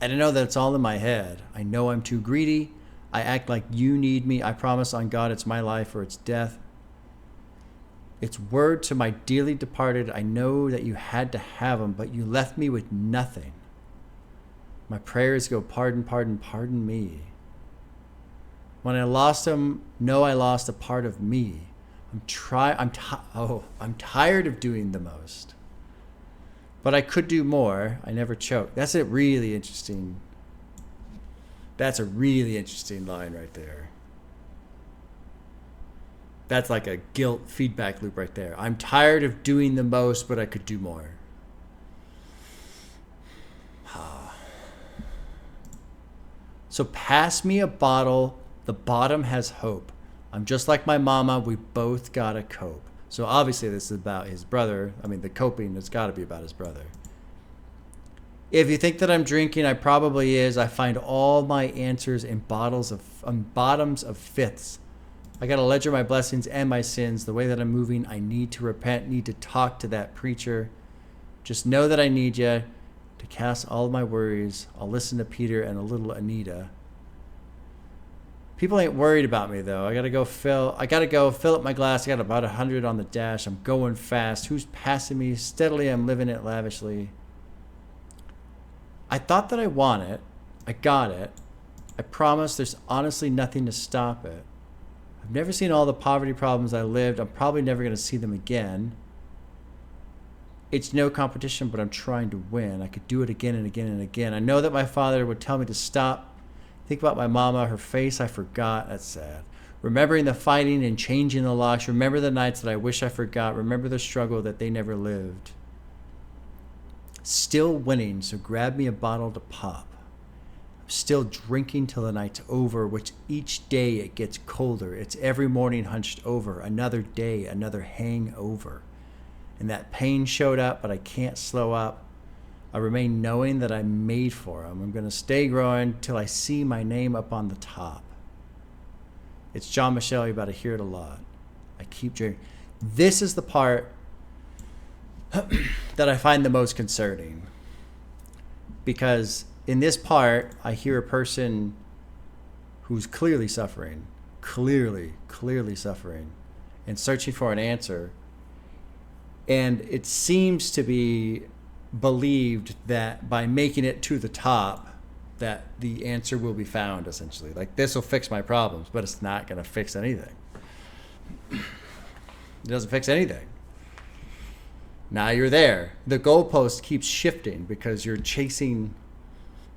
And I know that it's all in my head. I know I'm too greedy. I act like you need me. I promise on God it's my life or it's death. It's word to my dearly departed. I know that you had to have him, but you left me with nothing. My prayers go, pardon, pardon, pardon me. When I lost him, know I lost a part of me. I'm tired of doing the most. But I could do more. I never choke. That's a really interesting. That's a really interesting line right there. That's like a guilt feedback loop right there. I'm tired of doing the most, but I could do more. So pass me a bottle. The bottom has hope. I'm just like my mama. We both gotta cope. So obviously this is about his brother. I mean, the coping has got to be about his brother. If you think that I'm drinking, I probably is. I find all my answers in bottoms of fifths. I got to ledger my blessings and my sins. The way that I'm moving, I need to repent, need to talk to that preacher. Just know that I need you to cast all of my worries. I'll listen to Peter and a little Anita. People ain't worried about me, though. I got to go fill up my glass. I got about 100 on the dash. I'm going fast. Who's passing me? Steadily, I'm living it lavishly. I thought that I want it. I got it. I promise there's honestly nothing to stop it. I've never seen all the poverty problems I lived. I'm probably never going to see them again. It's no competition, but I'm trying to win. I could do it again and again and again. I know that my father would tell me to stop. Think about my mama, her face I forgot. That's sad. Remembering the fighting and changing the locks. Remember the nights that I wish I forgot. Remember the struggle that they never lived. Still winning, so grab me a bottle to pop. I'm still drinking till the night's over, which each day it gets colder. It's every morning hunched over. Another day, another hangover. And that pain showed up, but I can't slow up. I remain knowing that I'm made for them. I'm going to stay growing till I see my name up on the top. It's John Michel. You're about to hear it a lot. I keep drinking. This is the part that I find the most concerning. Because in this part, I hear a person who's clearly suffering, clearly suffering, and searching for an answer. And it seems to be believed that by making it to the top, that the answer will be found, essentially. Like, this will fix my problems, but it's not going to fix anything. It doesn't fix anything. Now you're there. The goalpost keeps shifting because you're chasing,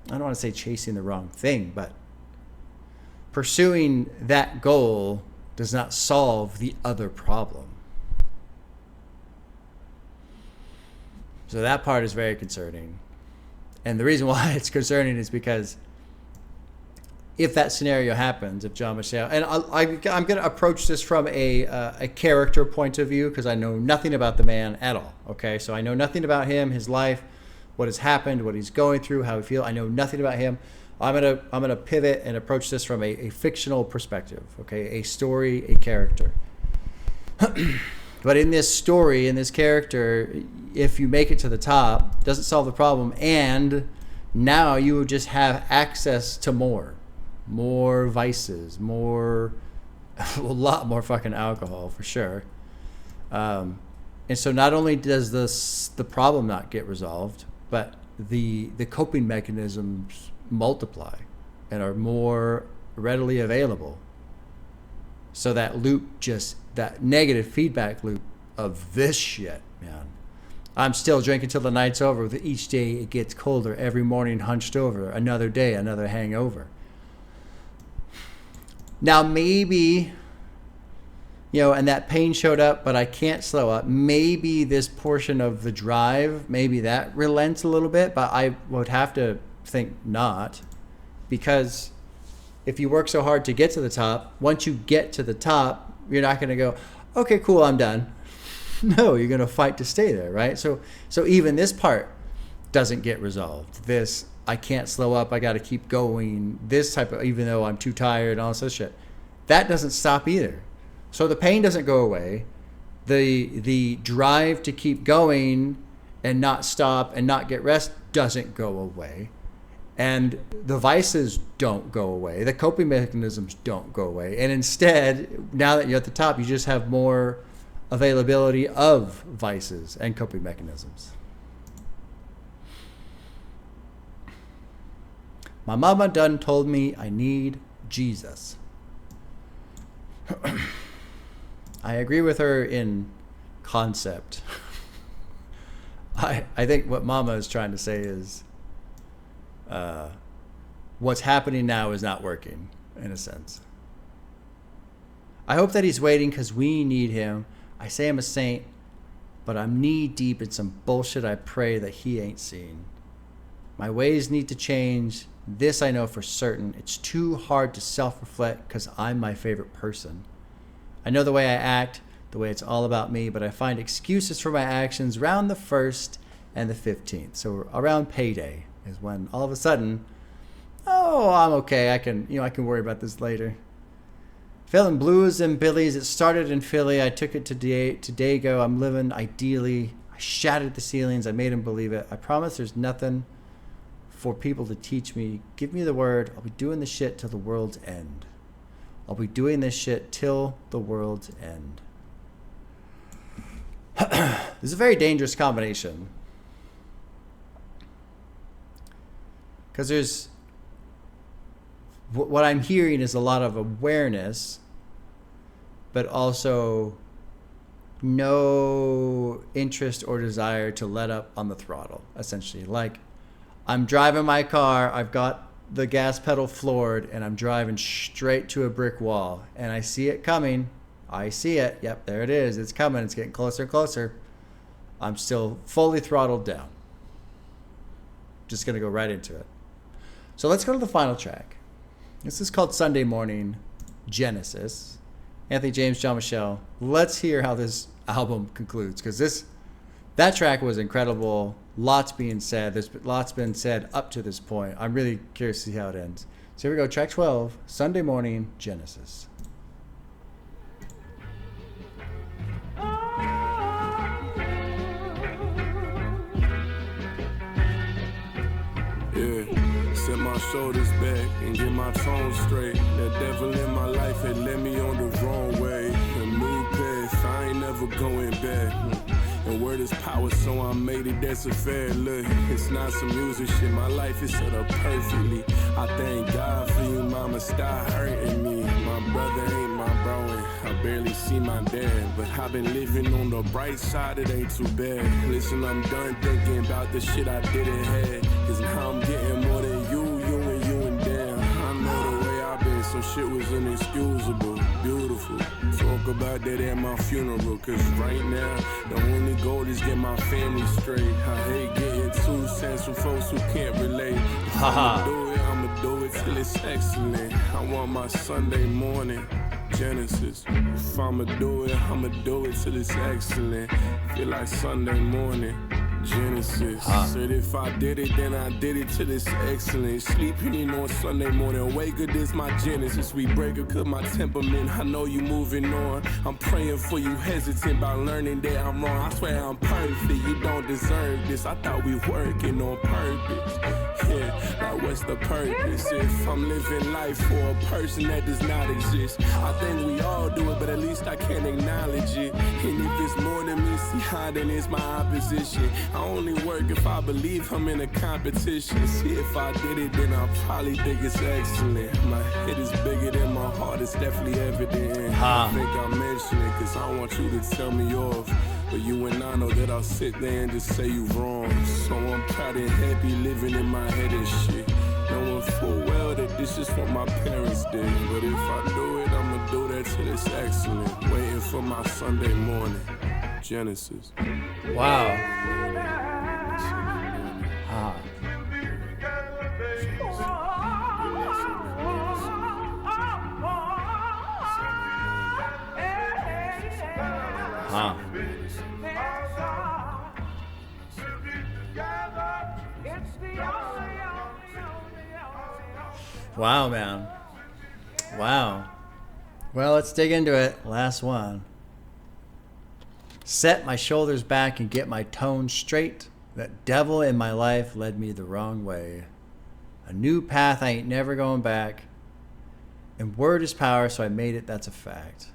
I don't want to say chasing the wrong thing, but pursuing that goal does not solve the other problem. So that part is very concerning. And the reason why it's concerning is because if that scenario happens, if John Michel, and I'm going to approach this from a character point of view, because I know nothing about the man at all. Okay, so I know nothing about him, his life, what has happened, what he's going through, how he feels. I know nothing about him. I'm gonna pivot and approach this from a fictional perspective. Okay, a story, a character. But in this story, in this character, if you make it to the top, doesn't solve the problem, and now you just have access to more vices, a lot more fucking alcohol for sure. And so not only does the problem not get resolved, but the coping mechanisms multiply and are more readily available. So that negative feedback loop of this shit, man. I'm still drinking till the night's over. With each day it gets colder. Every morning hunched over. Another day, another hangover. Now maybe, and that pain showed up, but I can't slow up. Maybe this portion of the drive, maybe that relents a little bit, but I would have to think not. Because if you work so hard to get to the top, once you get to the top, you're not going to go, okay, cool, I'm done. No, you're going to fight to stay there, right? So even this part doesn't get resolved. This, I can't slow up, I got to keep going. This type of, even though I'm too tired and all this other shit, that doesn't stop either. So the pain doesn't go away. The drive to keep going and not stop and not get rest doesn't go away. And the vices don't go away. The coping mechanisms don't go away. And instead, now that you're at the top, you just have more availability of vices and coping mechanisms. My mama done told me I need Jesus. I agree with her in concept. I think what mama is trying to say is what's happening now is not working, in a sense. I hope that he's waiting because we need him. I say I'm a saint, but I'm knee deep in some bullshit I pray that he ain't seen. My ways need to change. This I know for certain. It's too hard to self-reflect because I'm my favorite person. I know the way I act, the way it's all about me, but I find excuses for my actions around the 1st and the 15th. So around payday is when all of a sudden, oh, I'm okay. I can worry about this later. Feeling blues and billies. It started in Philly. I took it to Dago. I'm living ideally. I shattered the ceilings. I made him believe it. I promise there's nothing for people to teach me. Give me the word. I'll be doing this shit till the world's end. I'll be doing this shit till the world's end. This is a very dangerous combination. Because what I'm hearing is a lot of awareness but also no interest or desire to let up on the throttle, essentially. Like, I'm driving my car, I've got the gas pedal floored, and I'm driving straight to a brick wall, and I see it coming. I see it. Yep, there it is. It's coming. It's getting closer and closer. I'm still fully throttled down. Just going to go right into it. So let's go to the final track. This is called Sunday Morning, Genesis. Anthony James, John Michel. Let's hear how this album concludes, because that track was incredible. Lots being said. There's lots been said up to this point. I'm really curious to see how it ends. So here we go. Track 12, Sunday Morning, Genesis. Yeah, set my shoulders back and get my tone straight. The devil in my life had led me on the wrong way. A new path, I ain't never going back. And word is power, so I made it, that's a fair look. It's not some music shit, my life is set up perfectly. I thank God for you, mama, stop hurting me. My brother ain't my bro, and I barely see my dad. But I've been living on the bright side, it ain't too bad. Listen, I'm done thinking about the shit I didn't have. Cause now I'm getting more than you and damn. I know the way I've been, some shit was inexcusable. Beautiful, talk about that at my funeral. Cause right now, the only goal is get my family straight. I hate getting 2 cents from folks who can't relate. If I'ma do it till it's excellent. I want my Sunday morning Genesis. If I'ma do it till it's excellent. Feel like Sunday morning Genesis. Said if I did it, then I did it till it's excellent. Sleeping in on Sunday morning, wake up, this my Genesis. We break up, cause my temperament, I know you moving on. I'm praying for you, hesitant by learning that I'm wrong. I swear I'm perfect, you don't deserve this. I thought we working on purpose. Yeah, like what's the purpose? If I'm living life for a person that does not exist, I think we all do it, but at least I can't acknowledge it. And if it's more than me, see how then it's my opposition. I only work if I believe I'm in a competition. See, if I did it, then I'll probably think it's excellent. My head is bigger than my heart, it's definitely evident. I think I mentioned it, cause I want you to tell me off. But you and I know that I'll sit there and just say you wrong. So I'm proud and happy living in my head and shit. Knowing full well that this is what my parents did. But if I do it, I'ma do that till it's excellent. Waiting for my Sunday morning Genesis. Wow. Wow, man. Wow. Well, let's dig into it. Last one. Set my shoulders back and get my tone straight. That devil in my life led me the wrong way. A new path, I ain't never going back. And word is power, so I made it, that's a fact.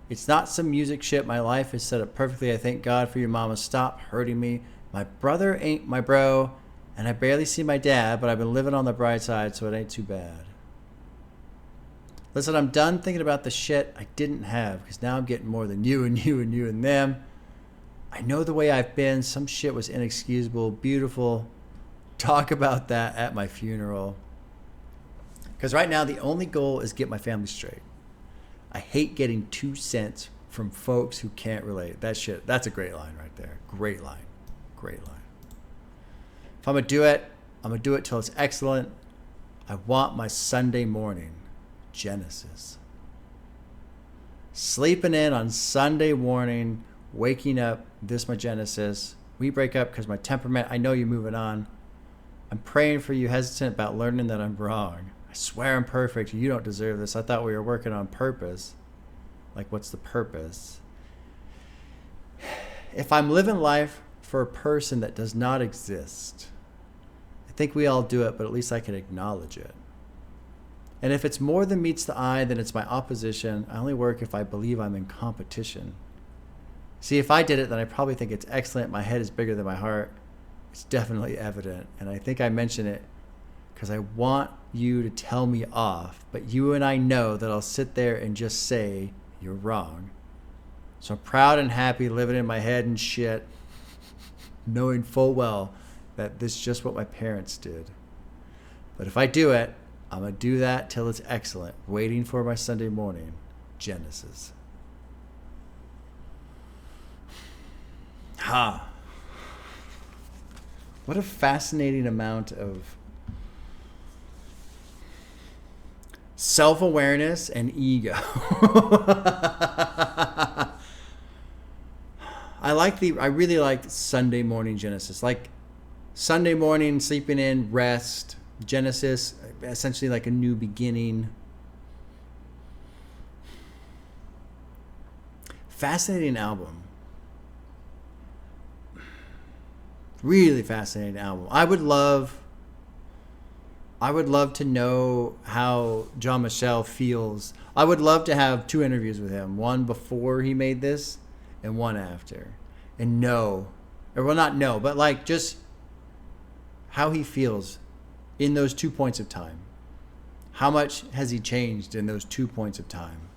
It's not some music shit, my life is set up perfectly. I thank God for you, mama, stop hurting me. My brother ain't my bro, and I barely see my dad, but I've been living on the bright side, so it ain't too bad. Listen, I'm done thinking about the shit I didn't have, because now I'm getting more than you and you and you and them. I know the way I've been. Some shit was inexcusable, beautiful. Talk about that at my funeral. Because right now, the only goal is get my family straight. I hate getting 2 cents from folks who can't relate. That shit, that's a great line right there. Great line. Great line. If I'm going to do it, I'm going to do it till it's excellent. I want my Sunday morning Genesis. Sleeping in on Sunday morning, waking up, this my Genesis. We break up because my temperament, I know you're moving on. I'm praying for you, hesitant about learning that I'm wrong. I swear I'm perfect. You don't deserve this. I thought we were working on purpose. Like, what's the purpose? If I'm living life for a person that does not exist, I think we all do it, but at least I can acknowledge it. And if it's more than meets the eye, then it's my opposition. I only work if I believe I'm in competition. See, if I did it, then I probably think it's excellent. My head is bigger than my heart. It's definitely evident. And I think I mention it because I want you to tell me off, but you and I know that I'll sit there and just say you're wrong. So I'm proud and happy living in my head and shit, knowing full well that this is just what my parents did. But if I do it, I'm going to do that till it's excellent, waiting for my Sunday morning. Genesis. Ha. What a fascinating amount of self-awareness and ego. I really like Sunday morning Genesis. Like Sunday morning, sleeping in, rest. Genesis, essentially like a new beginning. Fascinating album. Really fascinating album. I would love to know how Jean Michel feels. I would love to have 2 interviews with him. One before he made this and one after. And not know, but like just how he feels in those 2 points of time. How much has he changed in those 2 points of time?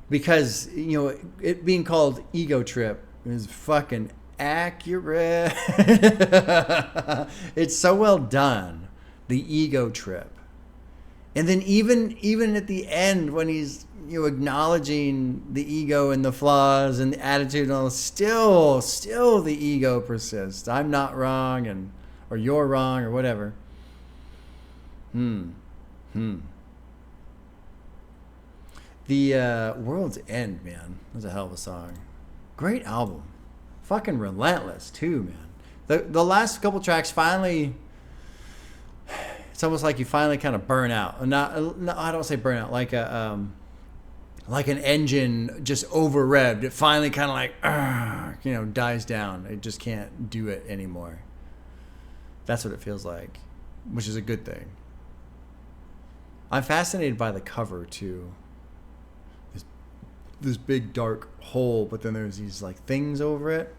Because, it being called Egotrip is fucking accurate. It's so well done, the ego trip. And then even at the end when he's acknowledging the ego and the flaws and the attitude and all, still the ego persists. I'm not wrong or you're wrong or whatever. The World's End, man, was a hell of a song. Great album. Fucking relentless too, man. The last couple tracks finally, it's almost like you finally kind of burn out. No, I don't say burn out, like like an engine just over revved. It finally kind of like dies down. It just can't do it anymore. That's what it feels like, which is a good thing. I'm fascinated by the cover too. This big dark hole, but then there's these like things over it,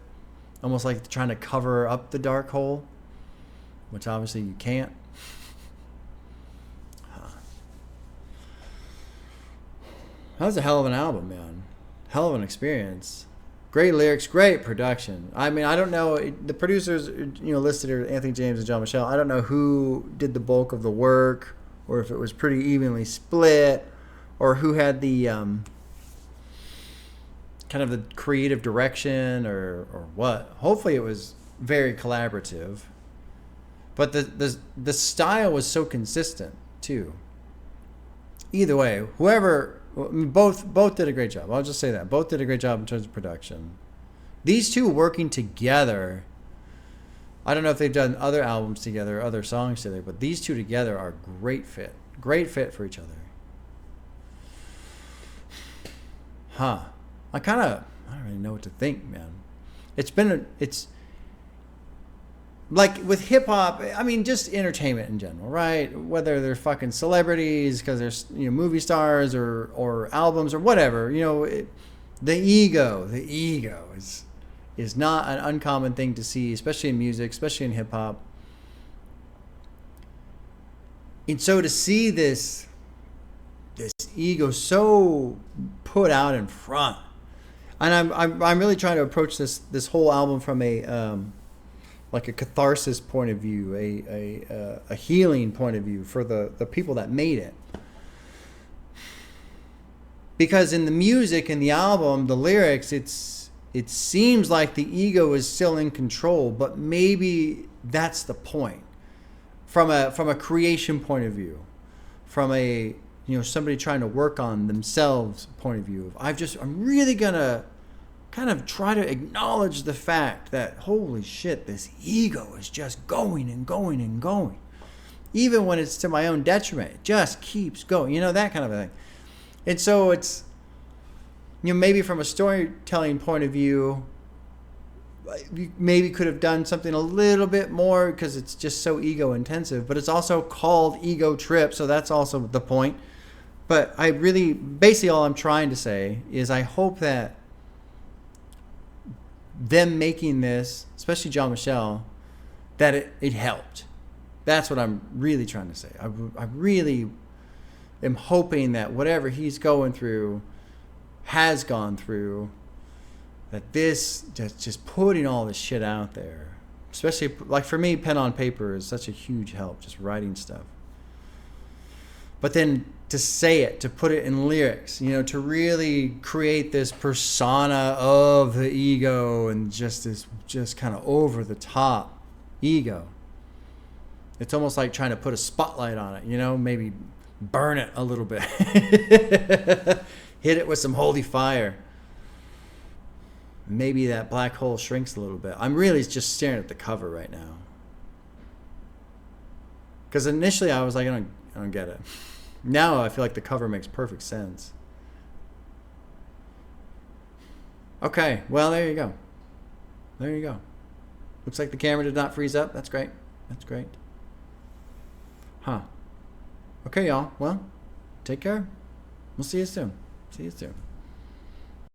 almost like trying to cover up the dark hole, which obviously you can't. That was a hell of an album, man. Hell of an experience. Great lyrics, great production. I mean, I don't know, the producers listed are Anthony James and Jean Michel. I don't know who did the bulk of the work, or if it was pretty evenly split, or who had the kind of the creative direction or what. Hopefully it was very collaborative. But the style was so consistent too. Either way, both did a great job. I'll just say that. Both did a great job in terms of production. These two working together, I don't know if they've done other albums together, other songs together, but these two together are a great fit. Great fit for each other. I don't really know what to think, man. It's like with hip hop, I mean, just entertainment in general, right? Whether they're fucking celebrities because they're movie stars or albums or whatever, the ego is not an uncommon thing to see, especially in music, especially in hip hop. And so to see this ego so put out in front, and I'm really trying to approach this whole album from like a catharsis point of view, a healing point of view for the people that made it. Because in the music and the album, the lyrics, it seems like the ego is still in control, but maybe that's the point. From a creation point of view, from a somebody trying to work on themselves point of view. I'm really gonna kind of try to acknowledge the fact that holy shit, this ego is just going and going and going, even when it's to my own detriment. It just keeps going, that kind of a thing. And so it's maybe from a storytelling point of view, you maybe could have done something a little bit more because it's just so ego intensive, but it's also called Egotrip, so that's also the point. But basically all I'm trying to say is I hope that them making this, especially Jean Michel, that it helped. That's what I'm really trying to say. I really am hoping that whatever he's going through, has gone through, that this, just putting all this shit out there, especially like for me, pen on paper is such a huge help, just writing stuff. But then to say it, to put it in lyrics, you know, to really create this persona of the ego and just this just kind of over the top ego. It's almost like trying to put a spotlight on it, you know, maybe burn it a little bit. Hit it with some holy fire. Maybe that black hole shrinks a little bit. I'm really just staring at the cover right now. Because initially I was like, I don't get it. Now I feel like the cover makes perfect sense. Okay, well, there you go. There you go. Looks like the camera did not freeze up. That's great. That's great. Huh. Okay, y'all. Well, take care. We'll see you soon. See you soon.